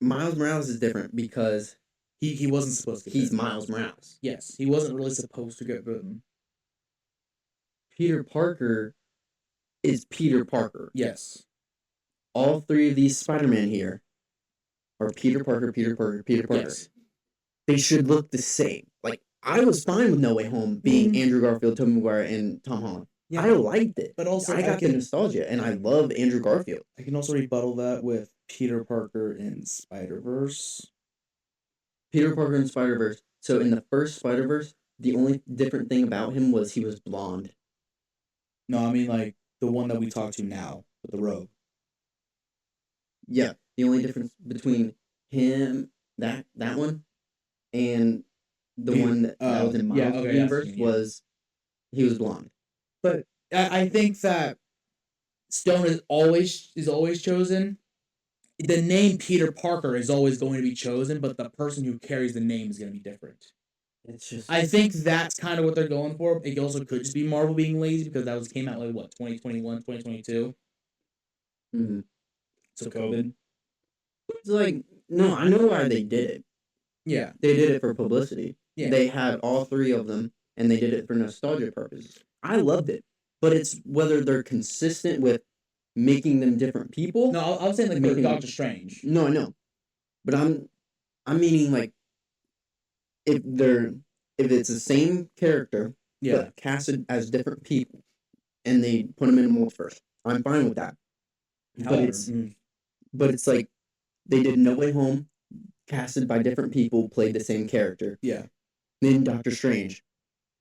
Miles Morales is different because he wasn't supposed to. He's Miles Morales. Yes, he wasn't really supposed to get bitten. Peter Parker is Peter Parker. Yes. All three of these Spider-Man here are Peter Parker. Yes. They should look the same. Like, I was fine with No Way Home being Andrew Garfield, Tobey Maguire, and Tom Holland. Yeah. I liked it. But also, I got the nostalgia, and I love Andrew Garfield. I can also rebuttal that with Peter Parker in Spider-Verse. Peter Parker in Spider-Verse. So, in the first Spider-Verse, the only different thing about him was he was blonde. No, I mean, like, the one that we talked to now, with the robe. Yeah, the only difference between him, that one, and the one that was in Miles' universe was he was blonde. But I think that Stone is always chosen. The name Peter Parker is always going to be chosen, but the person who carries the name is going to be different. It's just. I think that's kind of what they're going for. It also could just be Marvel being lazy because that came out like what 2021, 2022. Mm-hmm. So COVID. It's like, no, I know why they did it. Yeah, they did it for publicity. Yeah, they had all three of them, and they did it for nostalgia purposes. I loved it, but it's whether they're consistent with making them different people. No, I was saying like making Doctor Strange. No, I know, but I'm meaning like if it's the same character, but casted as different people, and they put them in a multiverse, I'm fine with that. But it's like they did No Way Home, casted by different people, played the same character. Yeah. Then Doctor Strange,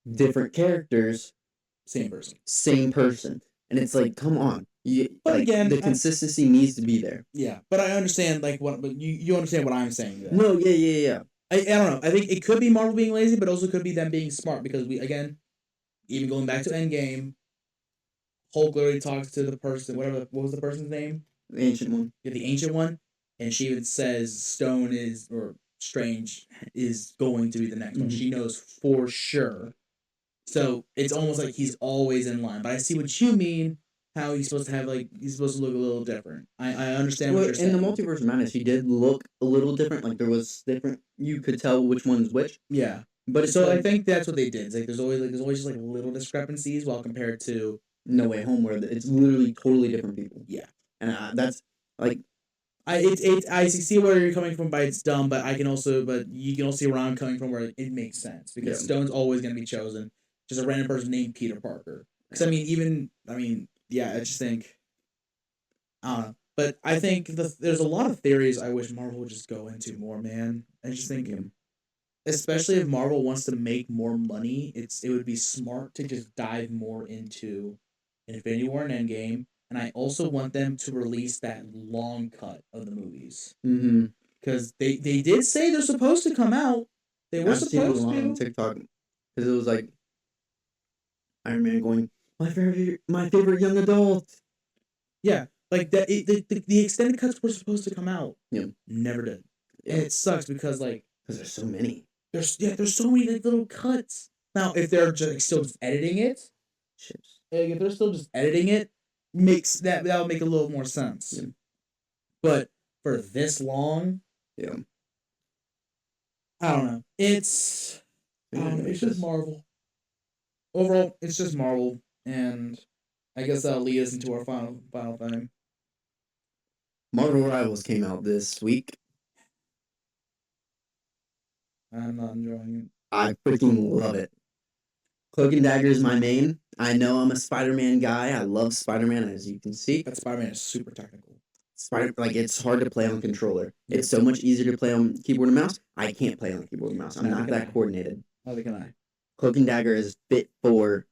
different characters, same person. Same person, and it's like, come on. But like, again, the consistency needs to be there. Yeah, but I understand like what, but you understand what I'm saying. Then. No, yeah. I don't know. I think it could be Marvel being lazy, but also could be them being smart because even going back to Endgame, Hulk literally talks to the person. What was the person's name? The ancient one. Yeah, the ancient one, and she even says Strange is going to be the next one. She knows for sure. So it's almost like he's always in line. But I see what you mean. How he's supposed to look a little different. I understand what you're saying. In the Multiverse of Madness, he did look a little different. Like there was different. You could tell which one's which. Yeah, but so I think that's what they did. It's like there's always just like little discrepancies while compared to No Way Home, where it's literally totally different people. Yeah, and that's like I see where you're coming from, but it's dumb. But you can also see where I'm coming from, where it makes sense because Yeah. Stone's always gonna be chosen, just a random person named Peter Parker. Because yeah, I just think I don't know. But I think there's a lot of theories I wish Marvel would just go into more, man. I just think, especially if Marvel wants to make more money, it would be smart to just dive more into Infinity War and Endgame. And I also want them to release that long cut of the movies Mm-hmm. because they did say they're supposed to come out. They were I've seen a supposed lot on to. TikTok because it was like Iron Man going, my favorite young adult. Yeah, like the extended cuts were supposed to come out. Yeah. Never did, Yeah. and it sucks because there's so many. There's so many little cuts. Now, if they're just still just editing it, Chips. if they're still just editing it, makes that would make a little more sense. Yeah. But for this long, Yeah. I don't know. It's it's just Marvel. Overall, it's just Marvel, and I guess that'll lead us into our final thing. Marvel Rivals came out this week. I'm not enjoying it. I freaking love it. Cloak and Dagger is my main. I know I'm a Spider-Man guy. I love Spider-Man, as you can see. But Spider-Man is super technical. It's hard to play on controller. It's so much easier to play on keyboard and mouse. I can't play on keyboard and mouse. I'm not that coordinated. Neither can I. Cloak and Dagger is fit for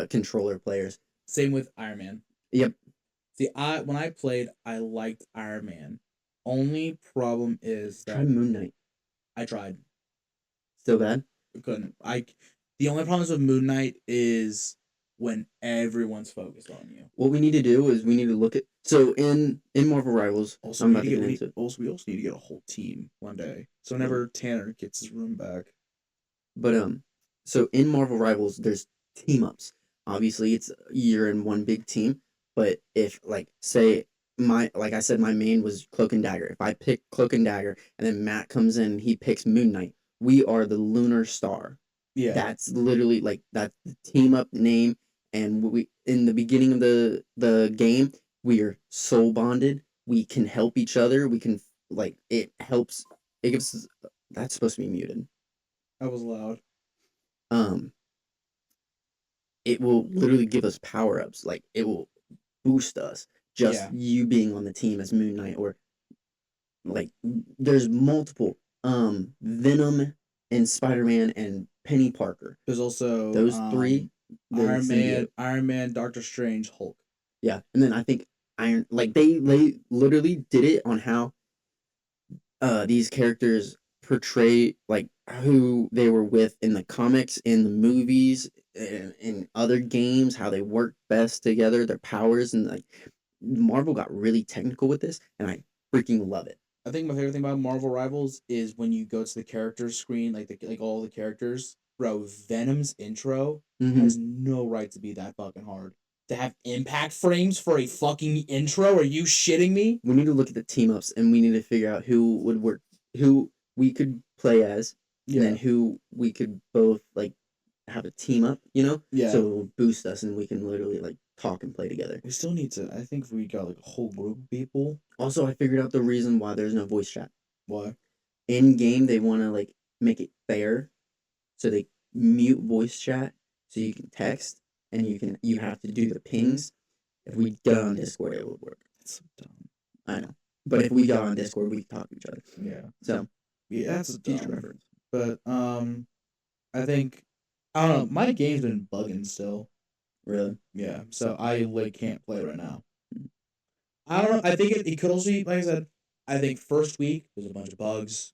controller players. Same with Iron Man. Yep. See, when I played, I liked Iron Man. Only problem is that Try Moon Knight. I tried. Still bad? Couldn't. The only problems with Moon Knight is when everyone's focused on you. What we need to do is we need to look at in Marvel Rivals. Also, we also need to get a whole team one day. So whenever Tanner gets his room back. But so in Marvel Rivals, there's team ups. Obviously, you're in one big team. But if say my main was Cloak and Dagger. If I pick Cloak and Dagger, and then Matt comes in, and he picks Moon Knight. We are the Lunar Star. Yeah, that's literally that's the team up name. And we in the beginning of the game, we are soul bonded. We can help each other. We can it helps. It gives. That's supposed to be muted. That was loud. It will literally give us power ups. It will boost us. Just you being on the team as Moon Knight, or there's multiple Venom and Spider-Man and Penny Parker. There's also those three. Iron Man, Doctor Strange, Hulk. Yeah, and then I think they literally did it on how these characters portray who they were with in the comics, in the movies, and in other games, how they work best together, their powers, and Marvel got really technical with this, and I freaking love it. I think my favorite thing about Marvel Rivals is when you go to the characters screen, all the characters. Bro, Venom's intro has no right to be that fucking hard. To have impact frames for a fucking intro? Are you shitting me? We need to look at the team ups, and we need to figure out who would work, who we could play as, and then who we could both have a team up, Yeah. So it will boost us, and we can literally talk and play together. We still need to. I think if we got a whole group of people. Also, I figured out the reason why there's no voice chat. Why? In game, they want to make it fair, so they mute voice chat so you can text, and you have to do the pings. If we get on Discord, it would work. That's so dumb. I know, but if we got on Discord, we can talk to each other. Yeah. So yeah, that's a future reference. But I think I don't know. My game's been bugging still. Really? Yeah. So I can't play right now. I don't know. I think it could also be, like I said. I think first week there's a bunch of bugs.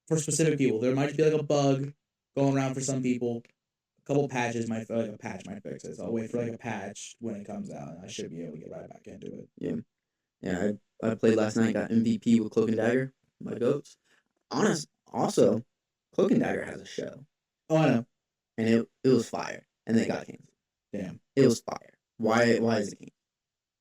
For specific people, there might be a bug going around for some people. A couple patches might a patch might fix it. So I'll wait for a patch when it comes out, and I should be able to get right back into it. Yeah. I played last night. Got MVP with Cloak and Dagger. My goats. Also, Cloak and Dagger has a show. Oh, I know. And it was fire, and then it got canceled. Damn. It was fire. Why is it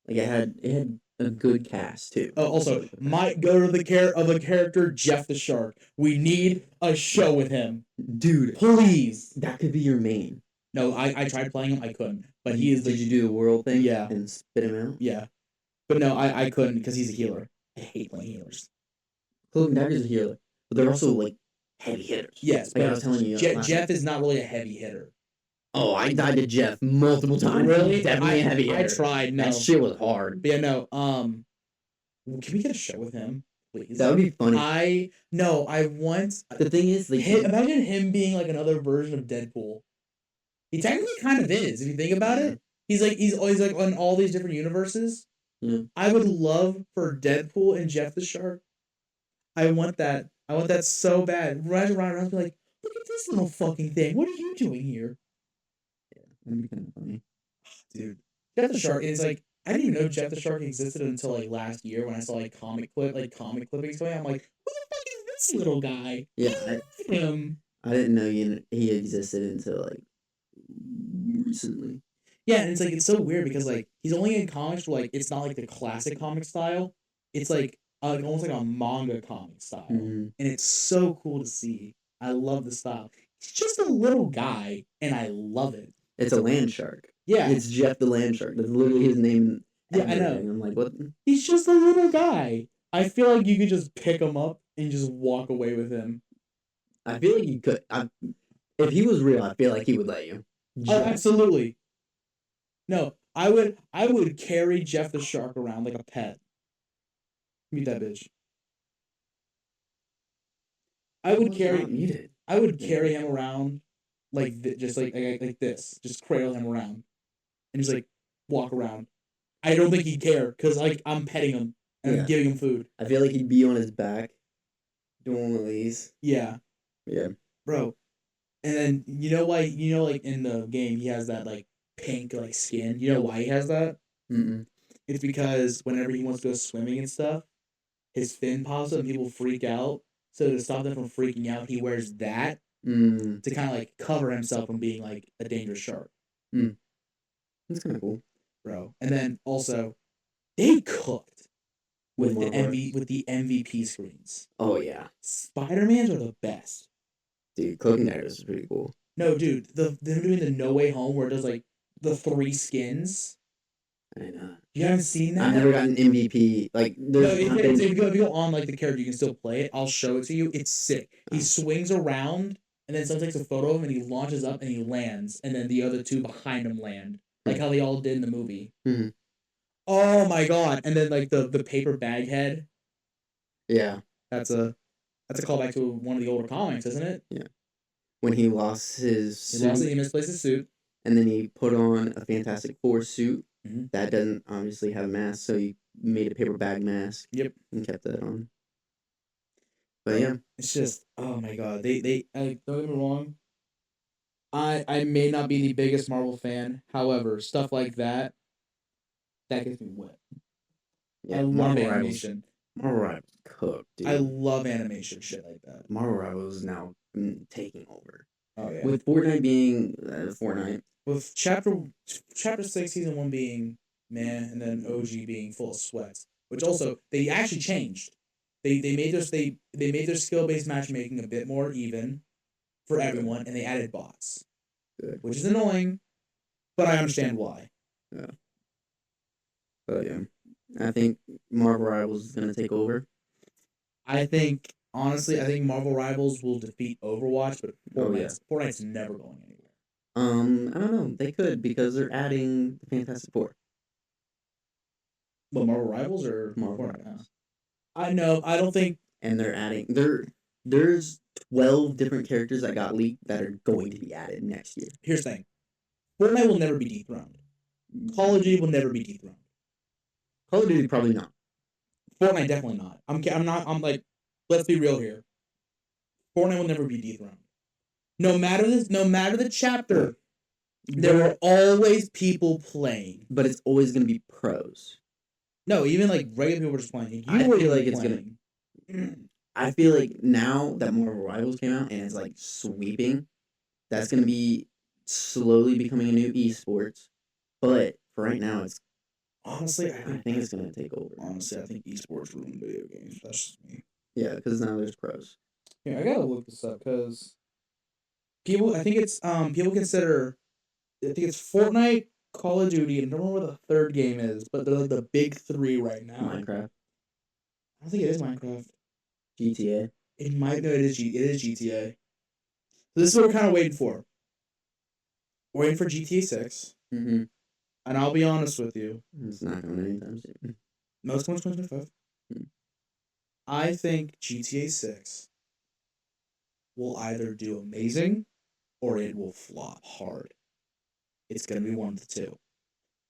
canceled? It had a good cast too. Oh, also, might go to the character Jeff the Shark. We need a show with him, dude. Please. That could be your main. No, I tried playing him. I couldn't. But he is. Did you do the whirl thing? Yeah. And spit him out. Yeah. But no, I couldn't because he's a healer. I hate playing healers. Cloak and Dagger's a healer, but they're also like heavy hitters. Yes, like I but was telling you. Jeff is not really a heavy hitter. Oh, I died to Jeff multiple times. Really? Definitely a heavy hitter. I tried. No, That shit was hard. But yeah, no. Can we get a show with him, please? That would be funny. I want. The thing is, like, imagine him being like another version of Deadpool. He technically kind of is, if you think about it. He's always like on all these different universes. Yeah. I would love for Deadpool and Jeff the Shark. I want that. I want that so bad. Imagine running around and be like, look at this little fucking thing. What are you doing here? Yeah, that'd be kind of funny. Dude. Jeff the Shark is like, I didn't even know Jeff the Shark existed until like last year when I saw like comic clippings going. I'm like, who the fuck is this little guy? Yeah, I didn't know he existed until like recently. Yeah, and it's like it's so weird because like he's only in comics where like it's not like the classic comic style. It's like almost like a manga comic style, and it's so cool to see. I love the style. He's just a little guy, and I love it. It's a land shark. Yeah, it's Jeff the land shark. That's literally his name. Yeah, I know. I'm like, what? He's just a little guy. I feel like you could just pick him up and just walk away with him. I feel like you could. If he was real, I feel like he would let you. Oh, absolutely. No, I would carry Jeff the Shark around like a pet. Meet that bitch. I would carry him around like just like this, just cradle him around, and just like walk around. I don't think he'd care because like I'm petting him and I'm giving him food. I feel like he'd be on his back, doing one of these. Yeah. Yeah. Bro. And then like in the game he has that like pink like skin. You know why he has that? It's because whenever he wants to go swimming and stuff, his fin pops up and people freak out. So to stop them from freaking out, he wears that to kind of like cover himself from being like a dangerous shark. That's kind of cool, bro. And then also, they cooked with the MVP screens. Oh yeah, Spider-Mans are the best. Dude, Cloak and Dagger is pretty cool. No, dude, they're doing the No Way Home where it does like the 3 skins. I know. You haven't seen that? I've never gotten MVP. Like, if you go on like the character, you can still play it. I'll show it to you. It's sick. He swings around, and then someone takes a photo of him, and he launches up, and he lands, and then the other 2 behind him land, like how they all did in the movie. Oh my god! And then like the paper bag head. Yeah, that's a callback to one of the older comics, isn't it? Yeah. When he lost his suit. He misplaced his suit. And then he put on a Fantastic Four suit that doesn't obviously have a mask, so he made a paper bag mask. Yep. And kept that on. But yeah. It's just, oh my god. They don't get me wrong. I may not be the biggest Marvel fan. However, stuff like that gets me wet. Yeah, I love animation. Marvel Rivals cooked, dude. I love animation shit like that. Marvel Rivals is now taking over. Oh yeah. With Fortnite being Fortnite. With chapter 6, season 1 being meh, and then OG being full of sweats. Which also they actually changed. They made their skill based matchmaking a bit more even for everyone, and they added bots. Good. Which is annoying, but I understand why. Yeah. But yeah. I think Marvel Rivals is gonna take over. Honestly, I think Marvel Rivals will defeat Overwatch, but Fortnite's never going anywhere. I don't know. They could because they're adding the Fantastic Four. But Marvel Rivals or Marvel Fortnite? Rivals? I know. I don't think. And they're adding. There's 12 different characters that got leaked that are going to be added next year. Here's the thing. Fortnite will never be dethroned. Call of Duty will never be dethroned. Call of Duty probably not. Fortnite definitely not. I'm like, let's be real here. Fortnite will never be dethroned. No matter the chapter, there are always people playing. But it's always gonna be pros. No, even like regular people are just playing. I feel like it's gonna. I feel like now that Marvel Rivals came out and it's like sweeping, that's gonna be slowly becoming a new esports. But for right now, it's honestly, I think it's gonna take over. Honestly, I think esports ruined video games. That's just me. Yeah, because now there's pros. Yeah, I gotta look this up because people. I think it's people consider. I think it's Fortnite, Call of Duty, and I don't remember what the third game is, but they're like the big three right now. Minecraft, I don't think it is Minecraft. GTA. It might no, it is GTA. So this is what we're kind of waiting for. We're waiting for GTA 6. Mm-hmm. And I'll be honest with you. It's not coming anytime soon. No, it's coming 2025. I think GTA 6 will either do amazing or it will flop hard. It's going to be one of the two.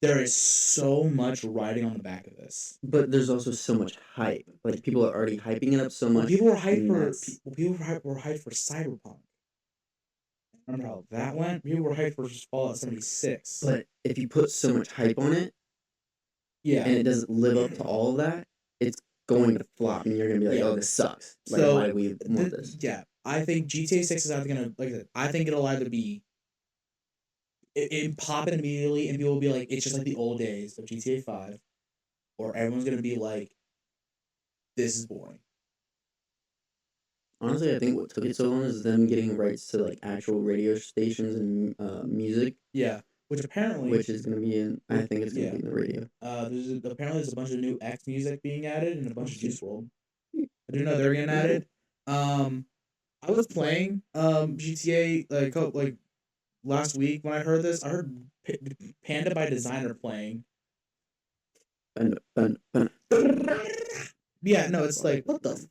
There is so much riding on the back of this. But there's also so much hype. Like, people are already hyping it up so much. People were hyped for Cyberpunk. Remember how that went? People were hyped for Fallout 76. But if you put so much hype on it, yeah, and it doesn't live up to all of that, it's going to flop, and you're going to be like, "Oh, this sucks." Like, so why do we want this? Yeah, I think GTA 6 is either gonna, like I said, I think it'll either be it pop it immediately, and people will be like, it's just like the old days of GTA 5, or everyone's gonna be like, this is boring. Honestly, I think what took it so long is them getting rights to like actual radio stations and music. Yeah, which is going to be in. I think it's going to be in the radio. There's a bunch of new X music being added and a bunch of Juice WRLD. I do know they're getting added. I was playing GTA like last week when I heard this. I heard Panda by Designer playing. Yeah, no, it's like what the.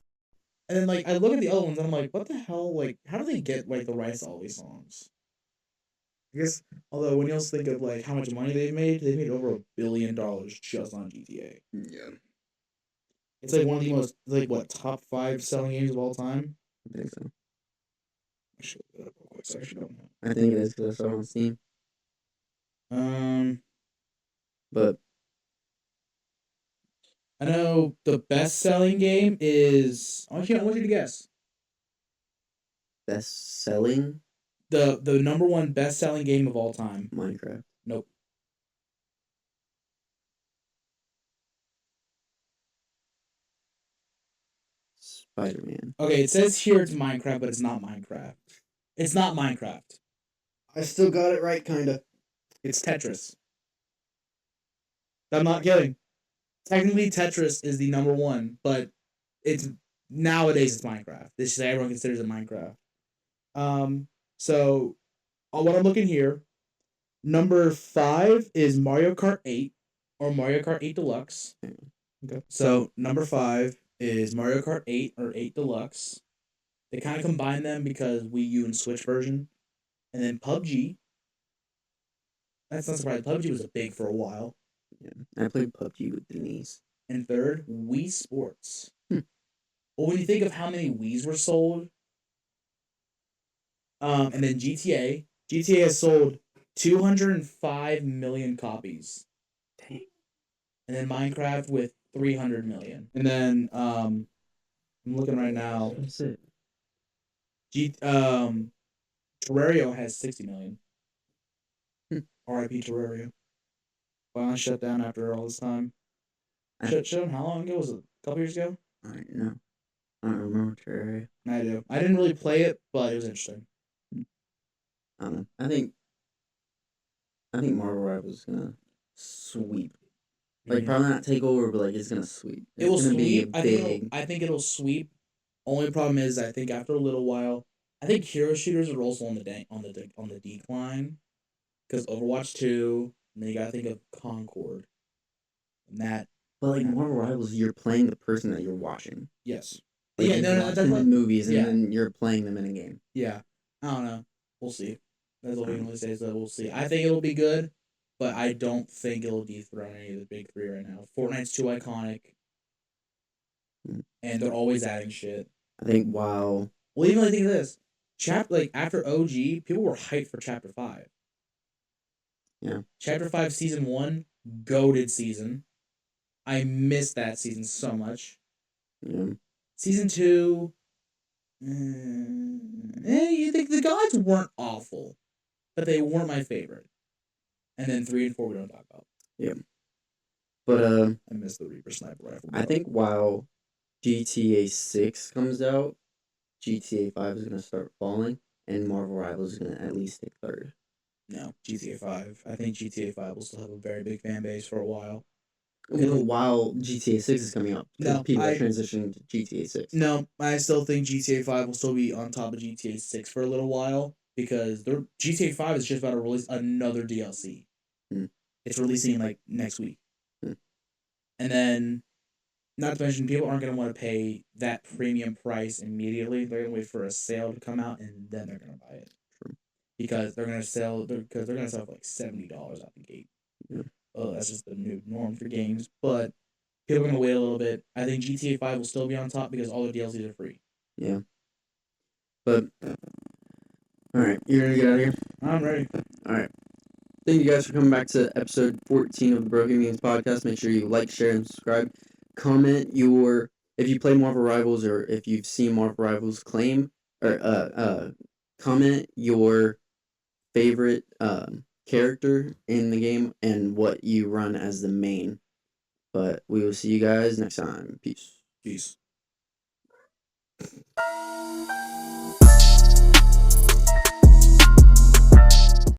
And then like I look at the other ones and I'm like, what the hell? Like, how do they get like the rights to all these songs? I guess, although when you also think of like how much money they've made over $1 billion just on GTA. Yeah, it's like one of the most like what top 5 selling games of all time. I think so. I should look it up real quick. So I actually don't know. I think it is because I saw it on Steam. But I know the best selling game is. I want you to guess. Best selling? The number 1 best selling game of all time. Minecraft. Nope. Spider-Man. Okay, it says here it's Minecraft, but it's not Minecraft. It's not Minecraft. I still got it right, kinda. It's Tetris. I'm not kidding. Technically, Tetris is the number 1, but it's nowadays it's Minecraft. This is everyone considers it Minecraft. So what I'm looking here, number 5 is Mario Kart 8 or Mario Kart 8 Deluxe. Okay. So number 5 is Mario Kart 8 or 8 Deluxe. They kind of combine them because Wii U and Switch version, and then PUBG. That's not surprising. PUBG was big for a while. Yeah, I played PUBG with Denise. And third, Wii Sports. Well, when you think of how many Wiis were sold, and then GTA has sold 205 million copies. Dang. And then Minecraft with 300 million. And then I'm looking right now. That's it. Terraria has 60 million. R.I.P. Terraria. Finally shut down after all this time. Shut down how long ago? Was it a couple years ago? I don't know. I don't remember Terraria. I do. I didn't really play it, but it was interesting. I don't know. I think Marvel Rivals is gonna sweep. Like, probably not take over, but like it's gonna sweep. It will sweep. I think it'll sweep. Only problem is, I think after a little while, I think hero shooters are also on the decline, because Overwatch 2, and then you gotta think of Concord, and that. But like Marvel Rivals, you're playing the person that you're watching. Yes. Like, yeah, no, that's like movies, and then you're playing them in a game. Yeah, I don't know. We'll see. That's all we can really say is that we'll see. I think it'll be good, but I don't think it'll dethrone any of the big 3 right now. Fortnite's too iconic, and they're always adding shit. I think WoW. Well, even think of this. After OG, people were hyped for Chapter 5. Yeah. Chapter 5 Season 1, goated season. I missed that season so much. Yeah. Season 2, you think the gods weren't awful, but they weren't my favorite. And then 3 and 4 we don't talk about. Yeah. But I missed the Reaper Sniper Rifle. I think while GTA 6 comes out, GTA 5 is gonna start falling, and Marvel Rivals is gonna at least take third. No, GTA 5. I think GTA 5 will still have a very big fan base for a while. Well, while GTA 6 is coming up, because No, people are transitioning to GTA 6. No, I still think GTA 5 will still be on top of GTA 6 for a little while because GTA 5 is just about to release another DLC. Hmm. It's releasing like next week. Hmm. And then, not to mention, people aren't going to want to pay that premium price immediately. They're going to wait for a sale to come out and then they're going to buy it. True. Because they're going to sell for like $70 out the gate. Yeah. Oh, that's just the new norm for games. But people are going to wait a little bit. I think GTA 5 will still be on top because all the DLCs are free. Yeah. But, alright, you ready to get out of here? I'm ready. Alright. Thank you guys for coming back to episode 14 of the Bro-Hemians podcast. Make sure you like, share, and subscribe. Comment if you play Marvel Rivals or if you've seen Marvel Rivals, comment your favorite character in the game and what you run as the main. But we will see you guys next time. Peace. Peace.